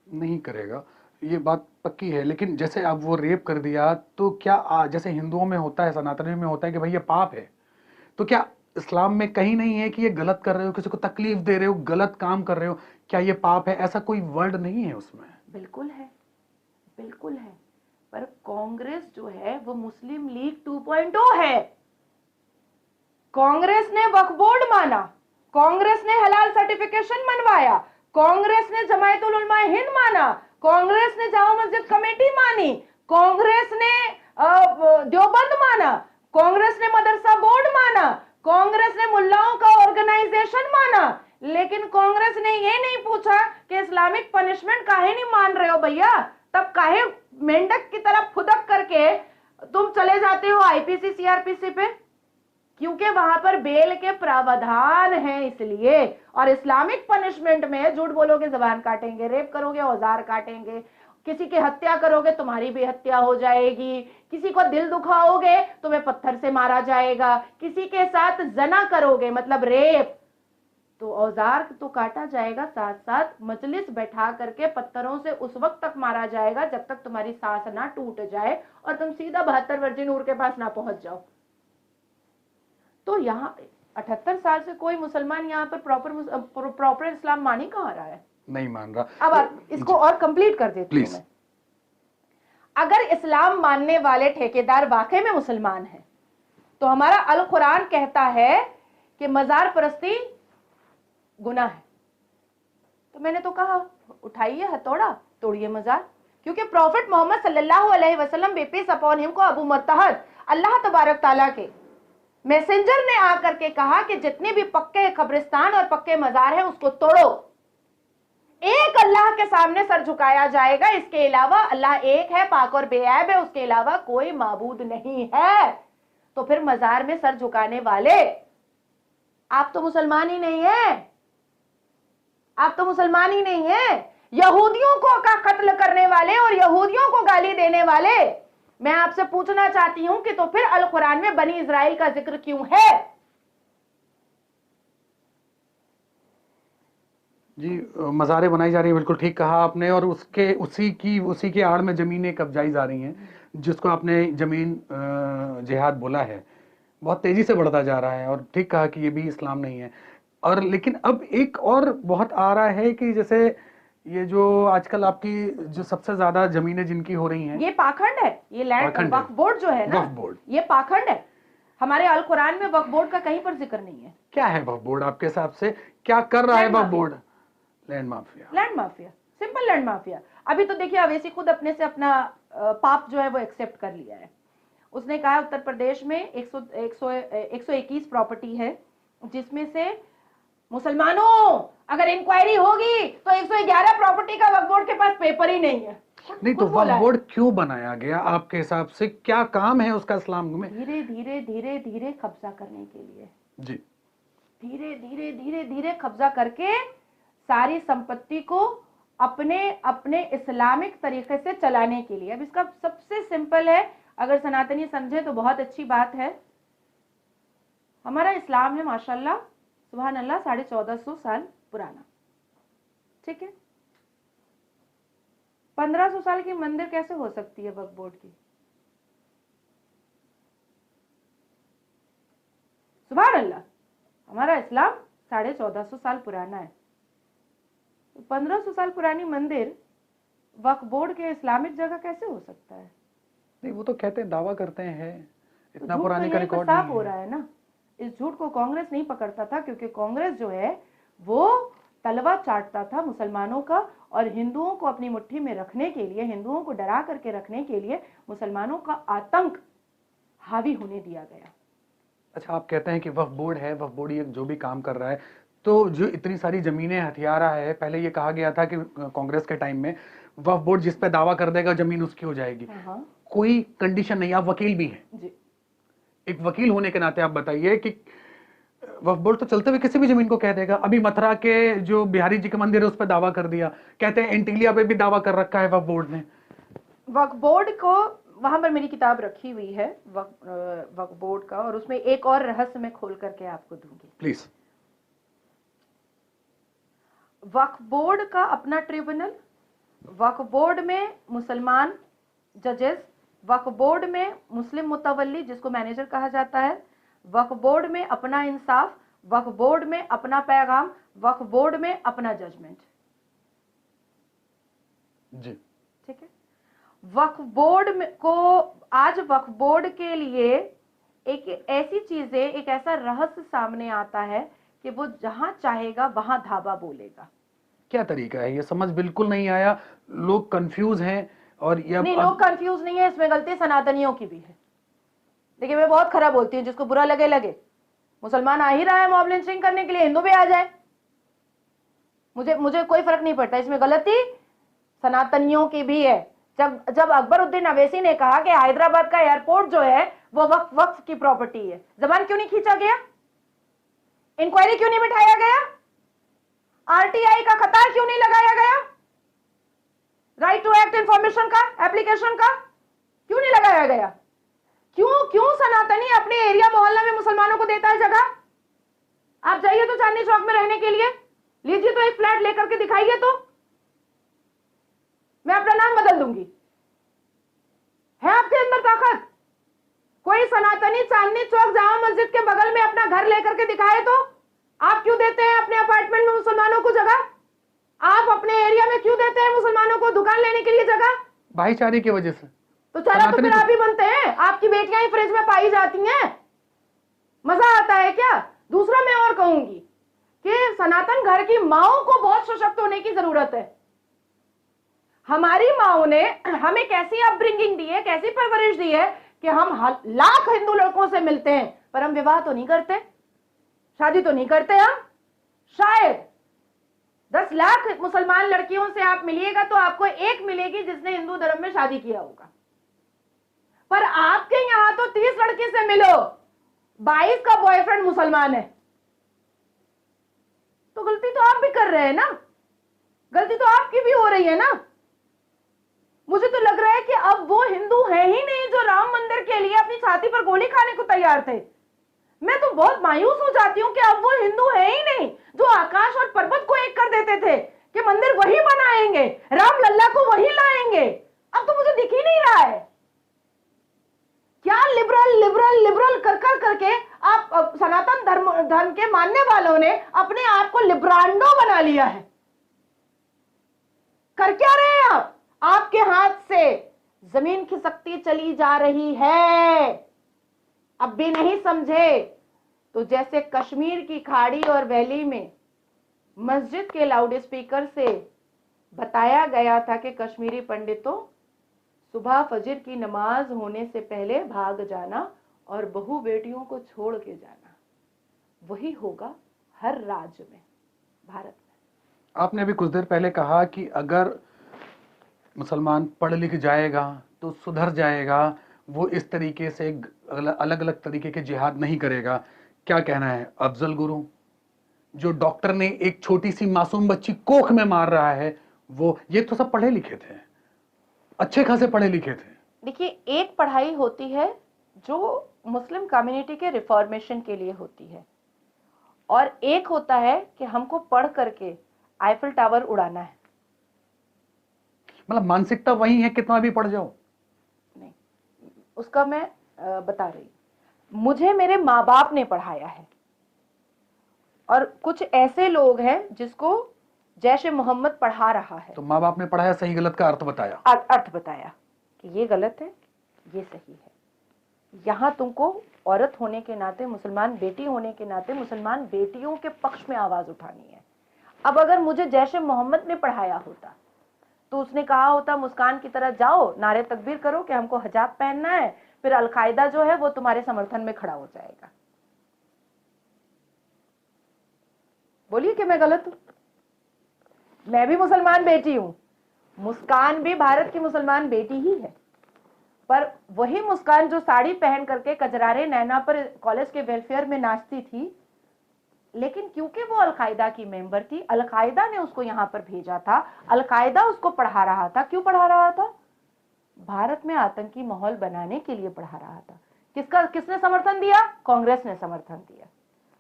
नहीं करेगा, ये बात पक्की है। लेकिन जैसे अब वो रेप कर दिया तो क्या जैसे हिंदुओं में होता है, सनातनी में होता है कि भाई ये पाप है, तो क्या इस्लाम में कहीं नहीं है कि ये गलत कर रहे हो, किसी को तकलीफ दे रहे हो, गलत काम कर रहे हो, क्या ये पाप है? ऐसा कोई वर्ड नहीं है उसमें। बिल्कुल है, बिल्कुल है। पर कांग्रेस जो है वो मुस्लिम लीग 2.0 है। कांग्रेस ने वक्फ बोर्ड माना, कांग्रेस ने हलाल सर्टिफिकेशन मनवाया, कांग्रेस ने जमायतुल उलमा हिंद माना, कांग्रेस ने जामा मस्जिद कमेटी मानी, कांग्रेस ने देवबंद माना, कांग्रेस ने मदरसा बोर्ड माना, कांग्रेस ने मुल्लाओं का ऑर्गेनाइजेशन माना। लेकिन कांग्रेस ने ये नहीं पूछा कि इस्लामिक पनिशमेंट काहे नहीं मान रहे हो भैया, तब काहे मेंढक की तरह फुदक करके तुम चले जाते हो आईपीसी सीआरपीसी पे? क्योंकि वहां पर बेल के प्रावधान हैं इसलिए। और इस्लामिक पनिशमेंट में झूठ बोलोगे जबान काटेंगे, रेप करोगे औजार काटेंगे, किसी की हत्या करोगे तुम्हारी भी हत्या हो जाएगी, किसी को दिल दुखाओगे तुम्हें पत्थर से मारा जाएगा, किसी के साथ जना करोगे मतलब रेप तो औजार तो काटा जाएगा, साथ साथ मजलिस बैठा करके पत्थरों से उस वक्त तक मारा जाएगा जब तक तुम्हारी सांस ना टूट जाए और तुम सीधा 72 वर्जिन नूर के पास ना पहुंच जाओ। तो यहाँ 78 साल से कोई मुसलमान यहाँ पर प्रॉपर इस्लाम मान ही कहाँ रहा है? नहीं मान रहा। अब इसको और कंप्लीट कर देती हूँ मैं। अगर इस्लाम मानने वाले ठेकेदार वाकई में मुसलमान हैं तो हमारा अल कुरान कहता है कि मजार परस्ती गुनाह है। तो मैंने तो कहा उठाइए हथौड़ा तोड़िए मजार, क्योंकि प्रॉफिट मोहम्मद सल्लल्लाहु अलैहि वसल्लम बेपीस अपॉन हिम को अबू मुर्तहद अल्लाह तबारक ताला के मैसेंजर ने आकर के कहा कि जितने भी पक्के कब्रिस्तान और पक्के मजार हैं उसको तोड़ो, एक अल्लाह के सामने सर झुकाया जाएगा, इसके अलावा अल्लाह एक है, पाक और बेऐब है, उसके अलावा कोई माबूद नहीं है। तो फिर मजार में सर झुकाने वाले आप तो मुसलमान ही नहीं है, आप तो मुसलमान ही नहीं है। यहूदियों को का कत्ल करने वाले और यहूदियों को गाली देने वाले, मैं आपसे पूछना चाहती हूं कि तो फिर अल कुरान में बनी इजराइल का जिक्र क्यों है? जी, मज़ारें बनाई जा रही हैं, बिल्कुल ठीक कहा आपने। और उसी की आड़ में ज़मीनें कब्जाई जा रही हैं, जिसको आपने ज़मीन जिहाद बोला है, बहुत तेज़ी से बढ़ता जा रहा है। और ठीक कहा कि ये भी इस्लाम नहीं है। और लेकिन अब एक और बहुत आ रहा है कि जैसे ये जो आजकल आपकी जो सबसे ज़्यादा ज़मीनें जिनकी हो रही हैं, ये पाखंड है, ये लैंड वक्फ बोर्ड जो है ना, वक्फ बोर्ड, ये पाखंड है। हमारे अल कुरान में वक्फ बोर्ड का कहीं पर जिक्र नहीं है। क्या है वक्फ बोर्ड आपके हिसाब से? क्या कर रहा है Waqf board? Land mafia, land mafia, simple land mafia. अभी तो देखिए अवैसी खुद अपने से अपना पाप जो है वो एक्सेप्ट कर लिया है। उसने कहा उत्तर प्रदेश में 121 प्रॉपर्टी है, जिसमें से मुसलमानों अगर इंक्वायरी होगी तो 111 प्रॉपर्टी का वक्फ बोर्ड के पास पेपर ही नहीं है। नहीं तो वक्फ बोर्ड क्यों बनाया गया आपके हिसाब से? क्या काम है उसका इस्लाम में? धीरे धीरे धीरे धीरे कब्जा करने के लिए जी, धीरे धीरे धीरे धीरे कब्जा करके सारी संपत्ति को अपने अपने इस्लामिक तरीके से चलाने के लिए। अब इसका सबसे सिंपल है, अगर सनातनी समझे तो बहुत अच्छी बात है। हमारा इस्लाम है माशाल्लाह सुभान अल्लाह 1450 साल पुराना, ठीक है। 1500 साल की मंदिर कैसे हो सकती है वक्फ बोर्ड की? सुभान अल्लाह, हमारा इस्लाम 1450 साल पुराना है। 1500 साल पुरानी मंदिर वक्फ बोर्ड के इस्लामिक जगह कैसे हो सकता है? नहीं वो तो कहते हैं, दावा करते हैं, इतना तो पुराने का रिकॉर्ड साफ हो रहा है ना। इस झूठ को कांग्रेस नहीं पकड़ता था, क्योंकि कांग्रेस जो है वो तलवा चाटता था मुसलमानों का, और हिंदुओं को अपनी मुट्ठी में रखने के लिए, हिंदुओं को डरा करके रखने के लिए मुसलमानों का आतंक हावी होने दिया गया। अच्छा, आप कहते हैं कि वक्फ बोर्ड है, वक्फ बोर्ड ये जो भी काम कर रहा है, तो जो इतनी सारी जमीनें हथिया रहा है, पहले ये कहा गया था कि कांग्रेस के टाइम में वक्फ बोर्ड जिस पे दावा कर देगा जमीन उसकी हो जाएगी। कोई कंडीशन नहीं। आप वकील भी हैं जी। एक वकील होने के नाते आप बताइए कि वक्फ बोर्ड तो चलते हुए किसी भी जमीन को कह देगा। अभी मथुरा के जो बिहारी जी के मंदिर है उस पर दावा कर दिया, कहते हैं एंटीलिया पे भी दावा कर रखा है वक्फ बोर्ड ने। वक्फ बोर्ड को, वहां पर मेरी किताब रखी हुई है वक्फ बोर्ड का, और उसमें एक और रहस्य मैं खोल करके आपको दूंगी प्लीज। वक्फ बोर्ड का अपना ट्रिब्यूनल, वक्फ बोर्ड में मुसलमान जजेस, वक्फ बोर्ड में मुस्लिम मुतवल्ली जिसको मैनेजर कहा जाता है, वक्फ बोर्ड में अपना इंसाफ, वक्फ बोर्ड में अपना पैगाम, वक्फ बोर्ड में अपना जजमेंट। जी ठीक है। वक्फ बोर्ड में को आज वक्फ बोर्ड के लिए एक ऐसी चीजें, एक ऐसा रहस्य सामने आता है कि वो जहां चाहेगा वहां धाबा बोलेगा। क्या तरीका है, ये समझ बिल्कुल नहीं आया। लोग कंफ्यूज हैं। और ये नहीं, लोग कंफ्यूज नहीं है, इसमें गलती सनातनियों की भी है। देखिए, मैं बहुत खराब बोलती हूँ, जिसको बुरा लगे लगे। मुसलमान आ ही रहा है मॉब लिंचिंग करने के लिए, हिंदू भी आ जाए, मुझे कोई फर्क नहीं पड़ता। इसमें गलती सनातनियों की भी है। जब अकबरुद्दीन अवैसी ने कहा कि हैदराबाद का एयरपोर्ट जो है वो वक्फ की प्रॉपर्टी है, जबान क्यों नहीं खींचा गया? इंक्वायरी क्यों नहीं बिठाया गया? आरटीआई का कतार क्यों नहीं लगाया गया? राइट टू एक्ट इंफॉर्मेशन का एप्लीकेशन का क्यों नहीं लगाया गया? क्यों सनातनी अपने एरिया मोहल्ला में मुसलमानों को देता है जगह? आप जाइए तो चांदनी चौक में रहने के लिए, लीजिए तो एक फ्लैट लेकर के दिखाइए, तो मैं अपना नाम बदल दूंगी। है आपके अंदर ताकत? कोई सनातनी चांदनी चौक जामा मस्जिद के बगल में अपना घर लेकर के दिखाए तो आप क्यों देते हैं अपने अपार्टमेंट में मुसलमानों को जगह? आप अपने एरिया में क्यों देते हैं मुसलमानों को दुकान लेने के लिए जगह? भाईचारे की वजह से। तो चारा तो फिर आप ही बनते हैं, आपकी बेटियां ही फ्रिज में पाई जाती हैं, मजा आता है क्या? दूसरा मैं और कहूंगी कि सनातन घर की माओं को बहुत सशक्त होने की जरूरत है। हमारी माओं ने हमें कैसी अपब्रिंगिंग दी है, कैसी परवरिश दी है कि हम लाख हिंदू लड़कों से मिलते हैं पर हम विवाह तो नहीं करते, शादी तो नहीं करते। हम शायद 10 लाख मुसलमान लड़कियों से आप मिलिएगा तो आपको एक मिलेगी जिसने हिंदू धर्म में शादी किया होगा, पर आपके यहां तो 30 लड़की से मिलो, 22 का बॉयफ्रेंड मुसलमान है। तो गलती तो आप भी कर रहे हैं ना, गलती तो आपकी भी हो रही है ना। मुझे तो लग रहा है कि अब वो हिंदू है ही नहीं जो राम मंदिर के लिए अपनी छाती पर गोली खाने को तैयार थे। मैं तो बहुत मायूस हो जाती हूं कि अब वो हिंदू है ही नहीं जो आकाश और पर्वत को एक कर देते थे कि मंदिर वही बनाएंगे, राम लल्ला को वही लाएंगे। अब तो मुझे दिख ही नहीं रहा है। क्या लिबरल लिबरल लिबरल कर करके आप सनातन धर्म के मानने वालों ने अपने आप को लिब्रांडो बना लिया है। कर क्या रहे हैं आप? आपके हाथ से जमीन खिसकती चली जा रही है। अब भी नहीं समझे तो जैसे कश्मीर की खाड़ी और वैली में मस्जिद के लाउड स्पीकर से बताया गया था कि कश्मीरी पंडितों, सुबह फजर की नमाज होने से पहले भाग जाना और बहू बेटियों को छोड़ के जाना, वही होगा हर राज्य में, भारत में। आपने अभी कुछ देर पहले कहा कि अगर मुसलमान पढ़ लिख जाएगा तो सुधर जाएगा, वो इस तरीके से अलग अलग तरीके के जिहाद नहीं करेगा। क्या कहना है अफजल गुरु, जो डॉक्टर ने एक छोटी सी मासूम बच्ची कोख में मार रहा है, वो ये तो सब पढ़े लिखे थे, अच्छे खासे पढ़े लिखे थे। देखिए, एक पढ़ाई होती है जो मुस्लिम कम्युनिटी के रिफॉर्मेशन के लिए होती है, और एक होता है कि हमको पढ़ करके आईफिल टावर उड़ाना है। मतलब मानसिकता वही है, कितना भी पढ़ जाओ। नहीं, उसका मैं बता रही हूं। मुझे मेरे माँ बाप ने पढ़ाया है, और कुछ ऐसे लोग हैं जिसको जैश ए मोहम्मद पढ़ा रहा है। तो माँ बाप ने पढ़ाया, सही गलत का अर्थ बताया, अर्थ बताया कि ये गलत है, ये सही है। यहां तुमको औरत होने के नाते, मुसलमान बेटी होने के नाते, मुसलमान बेटियों के पक्ष में आवाज उठानी है। अब अगर मुझे जैश ए मोहम्मद ने पढ़ाया होता तो उसने कहा होता मुस्कान की तरह जाओ, नारे तकबीर करो कि हमको हिजाब पहनना है, फिर अलकायदा जो है वो तुम्हारे समर्थन में खड़ा हो जाएगा। बोलिए कि मैं गलत हूं? मैं भी मुसलमान बेटी हूं, मुस्कान भी भारत की मुसलमान बेटी ही है, पर वही मुस्कान जो साड़ी पहन करके कजरारे नैना पर कॉलेज के वेलफेयर में नाचती थी, लेकिन क्योंकि वो अलकायदा की मेंबर थी, अलकायदा ने उसको यहां पर भेजा था, अलकायदा उसको पढ़ा रहा था। क्यों पढ़ा रहा था? भारत में आतंकी माहौल बनाने के लिए पढ़ा रहा था। किसने समर्थन दिया? कांग्रेस ने समर्थन दिया।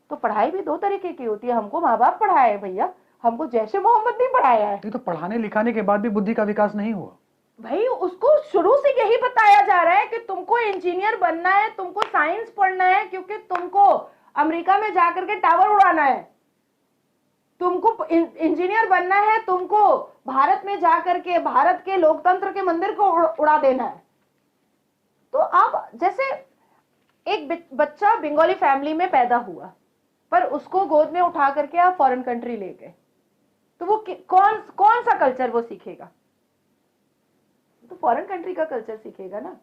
तो पढ़ाई भी दो तरीके की होती है। हमको माँ बाप पढ़ाए भैया, हमको जैश ए मोहम्मद नहीं पढ़ाया है। तो पढ़ाने लिखाने के बाद भी बुद्धि का विकास नहीं हुआ। भाई उसको शुरू से यही बताया जा रहा है कि तुमको इंजीनियर बनना है, तुमको साइंस पढ़ना है, क्योंकि तुमको अमेरिका में जाकर के टावर उड़ाना है, तुमको इंजीनियर बनना है, तुमको भारत में जाकर के भारत के लोकतंत्र के मंदिर को उड़ा देना है। तो अब जैसे एक बच्चा बंगाली फैमिली में पैदा हुआ, पर उसको गोद में उठा करके आप फॉरेन कंट्री ले गए, तो वो कौन कौन सा कल्चर वो सीखेगा? तो फॉरेन कंट्री का कल्चर सीखेगा ना।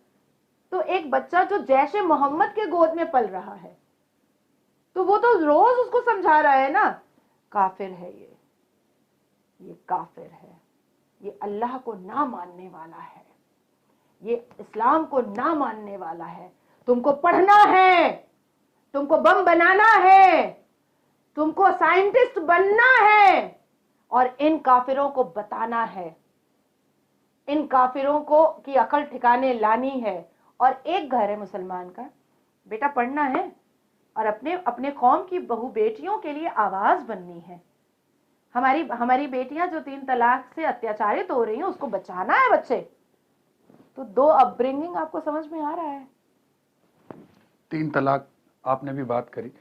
तो एक बच्चा जो जैश ए मोहम्मद के गोद में पल रहा है, तो वो तो रोज उसको समझा रहा है ना, काफिर है ये काफिर है, ये अल्लाह को ना मानने वाला है, ये इस्लाम को ना मानने वाला है, तुमको पढ़ना है, तुमको बम बनाना है, तुमको साइंटिस्ट बनना है, और इन काफिरों को बताना है, इन काफिरों को की अकल ठिकाने लानी है। और एक घर है मुसलमान का, बेटा पढ़ना है और अपने अपने कौम की बहू बेटियों के लिए आवाज बननी है। हमारी बेटियां जो 3 तलाक से अत्याचारित हो रही हैं, उसको बचाना है बच्चे। तो 2 अपब्रिंगिंग आपको समझ में आ रहा है? 3 तलाक आपने भी बात करी,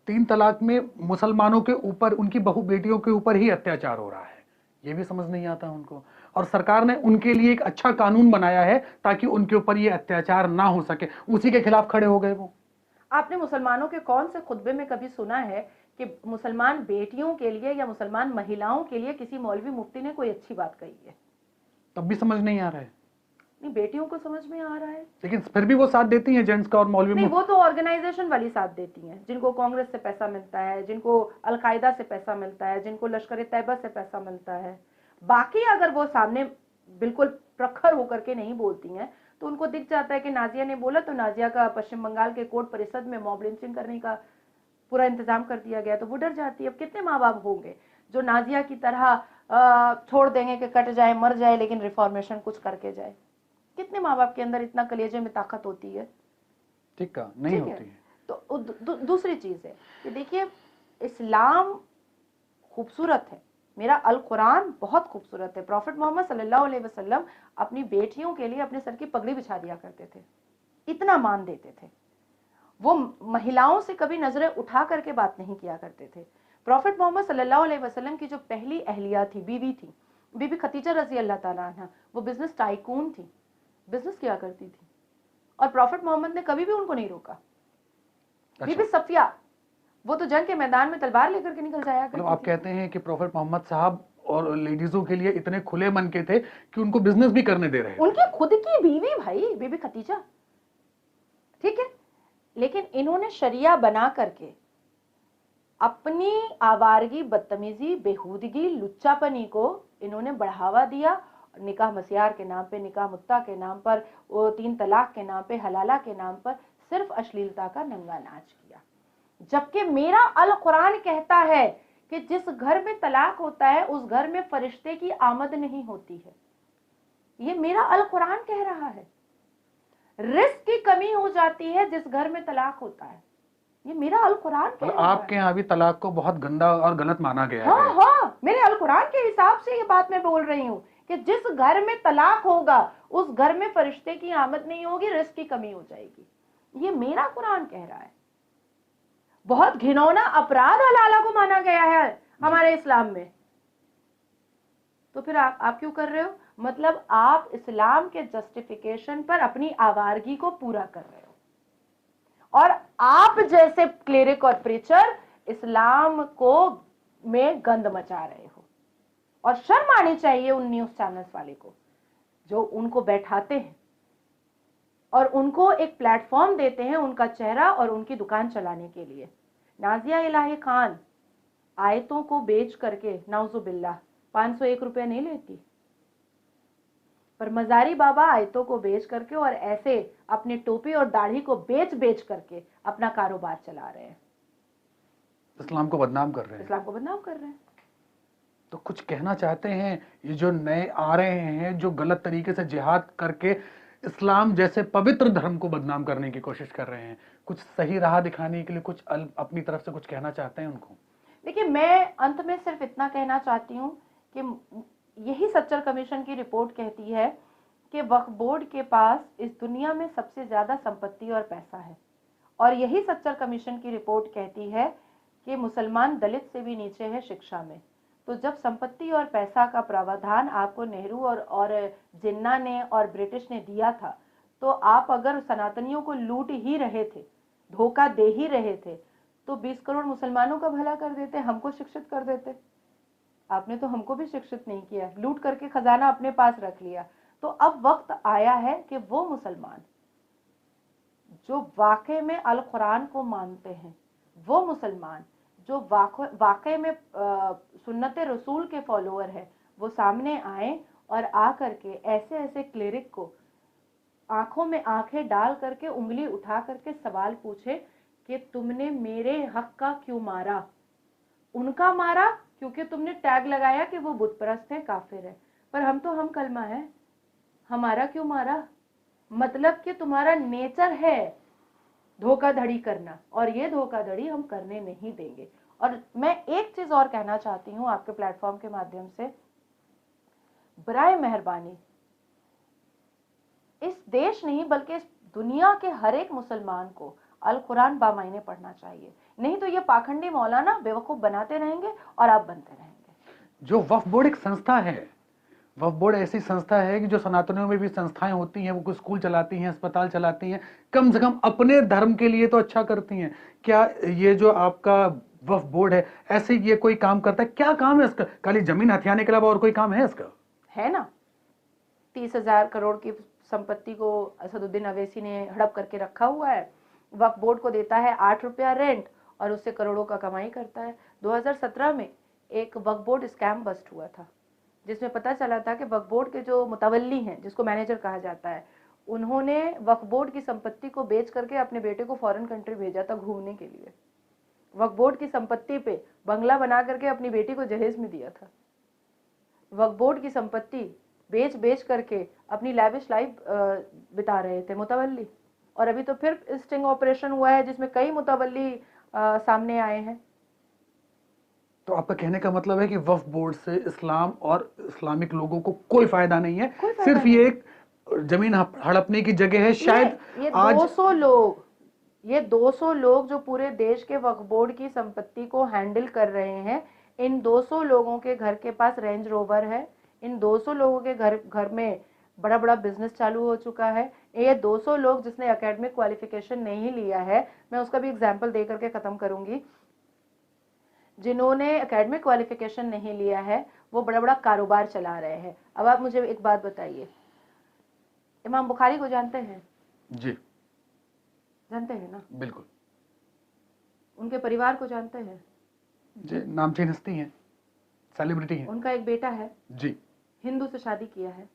3 तलाक में मुसलमानों के ऊपर, उनकी बहू बेटियों के ऊपर ही अत्याचार हो रहा है, ये भी समझ नहीं आता उनको। और सरकार ने उनके लिए एक अच्छा कानून बनाया है ताकि उनके ऊपर ये अत्याचार ना हो सके, उसी के खिलाफ खड़े हो गए वो। आपने मुसलमानों के कौन से खुतबे में कभी सुना है कि मुसलमान बेटियों के लिए या मुसलमान महिलाओं के लिए किसी मौलवी मुफ्ती ने कोई अच्छी बात कही है? तब भी समझ नहीं आ रहा है। नहीं, बेटियों को समझ में आ रहा है, लेकिन फिर भी वो साथ देती हैं जेंट्स का और मौलवी नहीं, वो तो ऑर्गेनाइजेशन वाली साथ देती हैं, जिनको कांग्रेस से पैसा मिलता है, जिनको अलकायदा से पैसा मिलता है, जिनको लश्कर तैयबा से पैसा मिलता है। बाकी अगर वो सामने बिल्कुल प्रखर होकर के नहीं बोलती हैं, तो उनको दिख जाता है कि नाजिया ने बोला तो नाजिया का पश्चिम बंगाल के कोर्ट परिषद में मॉब लिंचिंग करने का पूरा इंतजाम कर दिया गया, तो वो डर जाती है। अब कितने माँ बाप होंगे जो नाजिया की तरह छोड़ देंगे कि कट जाए मर जाए लेकिन रिफॉर्मेशन कुछ करके जाए? कितने माँ बाप के अंदर इतना कलेजे में ताकत होती है? ठीक है, नहीं होती है। तो दूसरी चीज है कि देखिए, इस्लाम खूबसूरत है, मेरा अल कुरान बहुत खूबसूरत है। प्रॉफिट मोहम्मद सल्लल्लाहु अलैहि वसल्लम अपनी बेटियों के लिए अपने सर की पगड़ी बिछा दिया करते थे, इतना मान देते थे। वो महिलाओं से कभी नजरें उठा करके बात नहीं किया करते थे। प्रॉफिट मोहम्मद सल्लल्लाहु अलैहि वसल्लम की जो पहली अहलिया थी, बीवी थी, बीबी खदीजा रजी अल्लाह ताला अन्हा, वो बिजनेस टाइकून थी, बिजनेस किया करती थी, और प्रॉफिट मोहम्मद ने कभी भी उनको नहीं रोका। अच्छा। बीबी सफिया, वो तो जंग के मैदान में तलवार लेकर के निकल जाया करती मतलब आप थी। कहते हैं कि प्रॉफिट मोहम्मद साहब और लेडीजों के लिए इतने खुले मन के थे कि उनको बिजनेस भी करने दे रहे थे। उनकी खुद की बीवी भाई, बीबी खदीजा, ठीक है, लेकिन इन्होंने शरिया बना करके अपनी आवारगी, बदतमीजी, बेहूदगी, लुच्चापनी को इन्होंने बढ़ावा दिया। निकाह मसियार के नाम पे, निकाह मुत्ता के नाम पर, वो 3 तलाक के नाम पे, हलाला के नाम पर सिर्फ अश्लीलता का नंगा नाच किया। जबकि मेरा अल कुरान कहता है कि जिस घर में तलाक होता है उस घर में फरिश्ते की आमद नहीं होती है। ये मेरा अल कुरान कह रहा है। रिस्क की कमी हो जाती है जिस घर में तलाक होता है, ये मेरा अल कुरान कह रहा है। आपके यहाँ भी तलाक को बहुत गंदा और गलत माना गया है। हाँ हाँ, मेरे अल कुरान के हिसाब से ये बात मैं बोल रही हूँ कि जिस घर में तलाक होगा उस घर में फरिश्ते की आमद नहीं होगी, रिस्क की कमी हो जाएगी। ये मेरा कुरान कह रहा है। बहुत घिनौना अपराध हलाला को माना गया है हमारे इस्लाम में। तो फिर आप क्यों कर रहे हो? मतलब आप इस्लाम के जस्टिफिकेशन पर अपनी आवारगी को पूरा कर रहे हो, और आप जैसे क्लेरिक और प्रीचर इस्लाम को में गंद मचा रहे हो। और शर्म आनी चाहिए उन न्यूज चैनल्स वाले को जो उनको बैठाते हैं और उनको एक प्लेटफॉर्म देते हैं उनका चेहरा और उनकी दुकान चलाने के लिए। नाजिया इलाही खान आयतों को बेच करके नाउजुबिल्लाह 501 रुपए नहीं लेती, पर मजारी बाबा आयतों को बेच करके और ऐसे अपने टोपी और दाढ़ी को बेच बेच करके अपना कारोबार चला रहे हैं, इस्लाम को बदनाम कर रहे हैं। इस्लाम को बदनाम कर रहे हैं। तो कुछ कहना चाहते हैं ये जो नए आ रहे हैं जो गलत तरीके से जिहाद करके इस्लाम जैसे पवित्र धर्म को बदनाम करने की कोशिश कर रहे हैं, कुछ सही राह दिखाने के लिए कुछ अपनी तरफ से कुछ कहना चाहते हैं उनको? देखिए, मैं अंत में सिर्फ इतना कहना चाहती हूँ कि यही सच्चर कमीशन की रिपोर्ट कहती है कि वक्फ बोर्ड के पास इस दुनिया में सबसे ज्यादा संपत्ति और पैसा है, और यही सच्चर कमीशन की रिपोर्ट कहती है कि मुसलमान दलित से भी नीचे है शिक्षा में। तो जब संपत्ति और पैसा का प्रावधान आपको नेहरू और जिन्ना ने और ब्रिटिश ने दिया था, तो आप अगर सनातनियों को लूट ही रहे थे, धोखा दे ही रहे थे, तो 20 करोड़ मुसलमानों का भला कर देते, हमको शिक्षित कर देते। आपने तो हमको भी शिक्षित नहीं किया, लूट करके खजाना अपने पास रख लिया। तो अब वक्त आया है कि वो मुसलमान जो वाकई में अल कुरान को मानते हैं, वो मुसलमान जो वाकई में सुन्नत रसूल के फॉलोअर है, वो सामने आए और आ करके ऐसे ऐसे क्लिरिक को आंखों में आंखें डाल करके उंगली उठा करके सवाल पूछे कि तुमने मेरे हक का क्यों मारा। उनका मारा क्योंकि तुमने टैग लगाया कि वो बुत परस्त है, काफिर है, पर हम कलमा है, हमारा क्यों मारा? मतलब कि तुम्हारा नेचर है धोखाधड़ी करना, और ये धोखाधड़ी हम करने नहीं देंगे। और मैं एक चीज और कहना चाहती हूं आपके प्लेटफॉर्म के माध्यम से, बराए मेहरबानी इस देश नहीं बल्कि इस दुनिया के हर एक मुसलमान को अल कुरान बामायने पढ़ना चाहिए, नहीं तो ये पाखंडी मौलाना बेवकूफ बनाते रहेंगे और आप बनते रहेंगे। जो वक्फ बोर्ड एक संस्था है, वक्फ बोर्ड ऐसी संस्था है कि जो सनातनियों में भी संस्थाएं होती हैं, वो कुछ स्कूल चलाती हैं, अस्पताल चलाती हैं, कम से कम अपने धर्म के लिए तो अच्छा करती हैं। क्या ये जो आपका वक्फ बोर्ड है ऐसे ये कोई काम करता है? क्या काम है इसका? खाली जमीन हथियाने के अलावा और कोई काम है इसका? है ना, 30,000 करोड़ की संपत्ति को असदुद्दीन अवैसी ने हड़प करके रखा हुआ है, वक्फ बोर्ड को देता है 8 रुपया रेंट और उससे करोड़ों का कमाई करता है। 2017 में एक वक्फ बोर्ड स्कैम बस्ट हुआ था, जिसमें पता चला था कि वक्फ बोर्ड के जो मुतवल्ली हैं, जिसको मैनेजर कहा जाता है, उन्होंने वक्फ बोर्ड की संपत्ति को बेच करके अपने बेटे को फॉरेन कंट्री भेजा था घूमने के लिए। वक्फ बोर्ड की संपत्ति पे बंगला बना करके अपनी बेटी को जहेज में दिया था। वक्फ बोर्ड की संपत्ति बेच बेच करके अपनी लैविश लाइफ बिता रहे थे मुतवल्ली, और अभी तो फिर स्टिंग ऑपरेशन हुआ है जिसमें कई मुतवल्ली सामने आए हैं। तो आपका कहने का मतलब है कि वक्फ बोर्ड से इस्लाम और इस्लामिक लोगों को कोई फायदा नहीं है, सिर्फ ये एक जमीन हड़पने की जगह है। शायद ये आज 200 लोग जो पूरे देश के वक्फ बोर्ड की संपत्ति को हैंडल कर रहे हैं, इन 200 लोगों के घर के पास रेंज रोवर है, इन 200 लोगों के घर में बड़ा बड़ा बिजनेस चालू हो चुका है। ये 200 लोग जिसने एकेडमिक क्वालिफिकेशन नहीं लिया है, मैं उसका भी एग्जाम्पल दे करके खत्म करूंगी, जिन्होंने एकेडमिक क्वालिफिकेशन नहीं लिया है वो बड़ा बड़ा कारोबार चला रहे हैं। अब आप मुझे एक बात बताइए, इमाम बुखारी को जानते हैं? जी जानते हैं ना? बिल्कुल। उनके परिवार को जानते हैं? जी, नामचीन हस्ती हैं, सेलिब्रिटी हैं। उनका एक बेटा है जी, हिंदू से शादी किया है।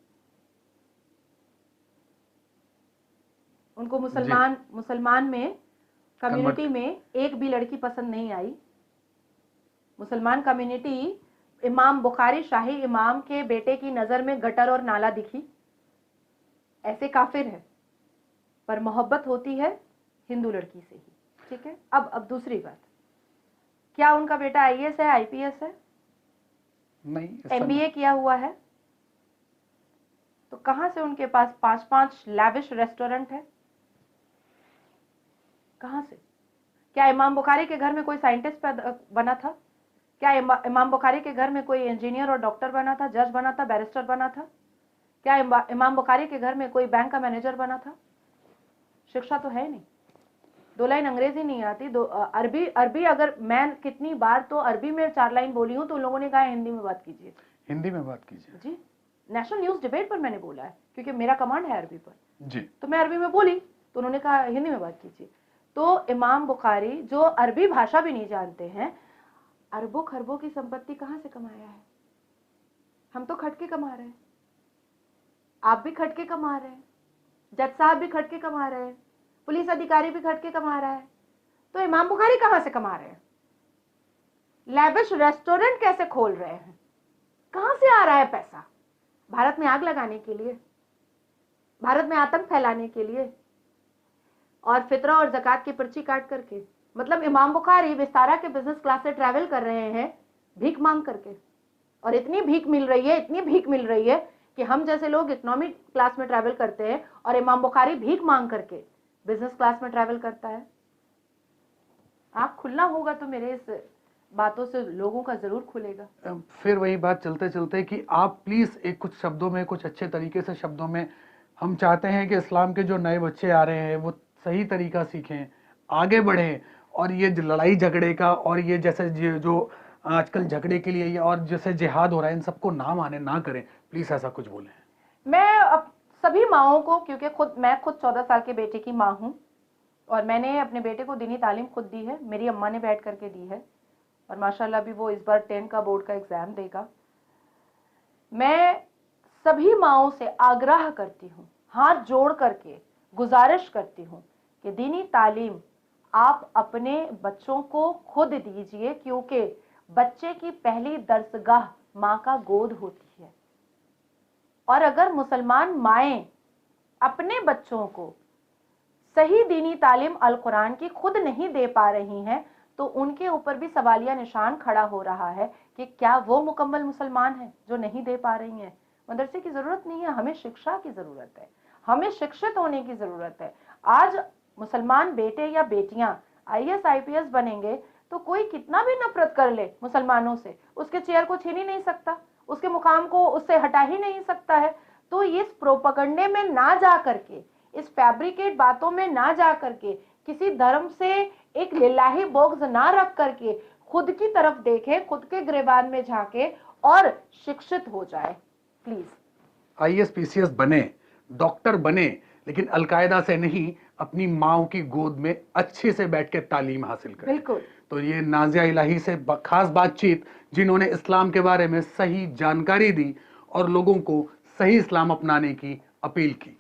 उनको मुसलमान में कम्युनिटी में एक भी लड़की पसंद नहीं आई। मुसलमान कम्युनिटी इमाम बुखारी शाही इमाम के बेटे की नजर में गटर और नाला दिखी, ऐसे काफिर है, पर मोहब्बत होती है हिंदू लड़की से ही। ठीक है, अब दूसरी बात, क्या उनका बेटा आईएएस है, आईपीएस है? नहीं। एमबीए किया हुआ है? तो कहां से उनके पास 5-5 लैविश रेस्टोरेंट है? कहां से? क्या इमाम बुखारी के घर में कोई साइंटिस्ट बना था? क्या इमाम बुखारी के घर में कोई इंजीनियर और डॉक्टर बना था, जज बना था, बैरिस्टर बना था? क्या इमाम बुखारी के घर में कोई बैंक का मैनेजर बना था? शिक्षा तो है नहीं, 2 लाइन अंग्रेजी नहीं आती, अरबी अगर मैं कितनी बार तो अरबी में 4 लाइन बोली हूं तो उन लोगों ने कहा हिंदी में बात कीजिए। हिंदी में बात कीजिए जी, नेशनल न्यूज डिबेट पर मैंने बोला है क्योंकि मेरा कमांड है अरबी पर जी, तो मैं अरबी में बोली, तो उन्होंने कहा हिंदी में बात कीजिए। तो इमाम बुखारी जो अरबी भाषा भी नहीं जानते हैं, अरबों खरबों की संपत्ति कहां से कमाया है? हम तो खटके कमा रहे हैं, आप भी खटके कमा रहे हैं, जज साहब भी खटके कमा रहे हैं, पुलिस अधिकारी भी खटके कमा रहा है, तो इमाम बुखारी कहां से कमा रहे हैं? लैविश रेस्टोरेंट कैसे खोल रहे हैं? कहां से आ रहा है पैसा? भारत में आग लगाने के लिए, भारत में आतंक फैलाने के लिए, और फितरा और ज़कात की पर्ची काट करके। मतलब इमाम बुखारी विस्तारा के बिजनेस क्लास से ट्रैवल कर रहे हैं भीख मांग करके, और इतनी भीख मिल रही है, इतनी भीख मिल रही है कि हम जैसे लोग इकोनॉमी क्लास में ट्रैवल करते हैं और इमाम बुखारी भीख मांग करके बिजनेस क्लास में ट्रैवल करता है? आँख खुलना होगा तो मेरे इस बातों से लोगों का जरूर खुलेगा। फिर वही बात चलते चलते कि आप प्लीज एक कुछ शब्दों में, कुछ अच्छे तरीके से शब्दों में, हम चाहते हैं कि इस्लाम के जो नए बच्चे आ रहे हैं वो सही तरीका सीखें, आगे बढ़ें, और ये जो लड़ाई झगड़े का और ये जैसे जो आजकल झगड़े के लिए और जैसे जिहाद हो रहा है, इन सबको ना माने, ना करें, प्लीज ऐसा कुछ बोलें। मैं अब सभी माओं को, क्योंकि मैं खुद 14 साल के बेटे की माँ हूँ और मैंने अपने बेटे को दीनी तालीम खुद दी है, मेरी अम्मा ने बैठ करके दी है और माशाल्लाह भी वो इस बार 10 का बोर्ड का एग्जाम देगा। मैं सभी माओं से आग्रह करती हूँ, हाथ जोड़ करके गुजारिश करती हूँ कि दीनी तालीम आप अपने बच्चों को खुद दीजिए, क्योंकि बच्चे की पहली दरसगाह माँ का गोद होती है। और अगर मुसलमान माएँ अपने बच्चों को सही दीनी तालीम अल कुरान की खुद नहीं दे पा रही हैं तो उनके ऊपर भी सवालिया निशान खड़ा हो रहा है कि क्या वो मुकम्मल मुसलमान हैं जो नहीं दे पा रही हैं। मदरसे की जरूरत नहीं है, हमें शिक्षा की जरूरत है, हमें शिक्षित होने की जरूरत है। आज मुसलमान बेटे या बेटियां IAS IPS बनेंगे तो कोई कितना भी नफरत कर ले मुसलमानों से, उसके चेयर को छीन ही नहीं सकता, उसके मुकाम को उससे हटा ही नहीं सकता है। तो इस प्रोपगंडे में ना जा करके, इस फैब्रिकेट बातों में ना जा करके, किसी धर्म से एक लिल्लाही बोग्ज ना रख करके खुद की तरफ देखे, खुद के गिरेबान में झांके और शिक्षित हो जाए प्लीज। IAS PCS बने, डॉक्टर बने, लेकिन अलकायदा से नहीं, अपनी माओ की गोद में अच्छे से बैठ के तालीम हासिल करें। बिल्कुल। तो ये नाजिया इलाही से खास बातचीत, जिन्होंने इस्लाम के बारे में सही जानकारी दी और लोगों को सही इस्लाम अपनाने की अपील की।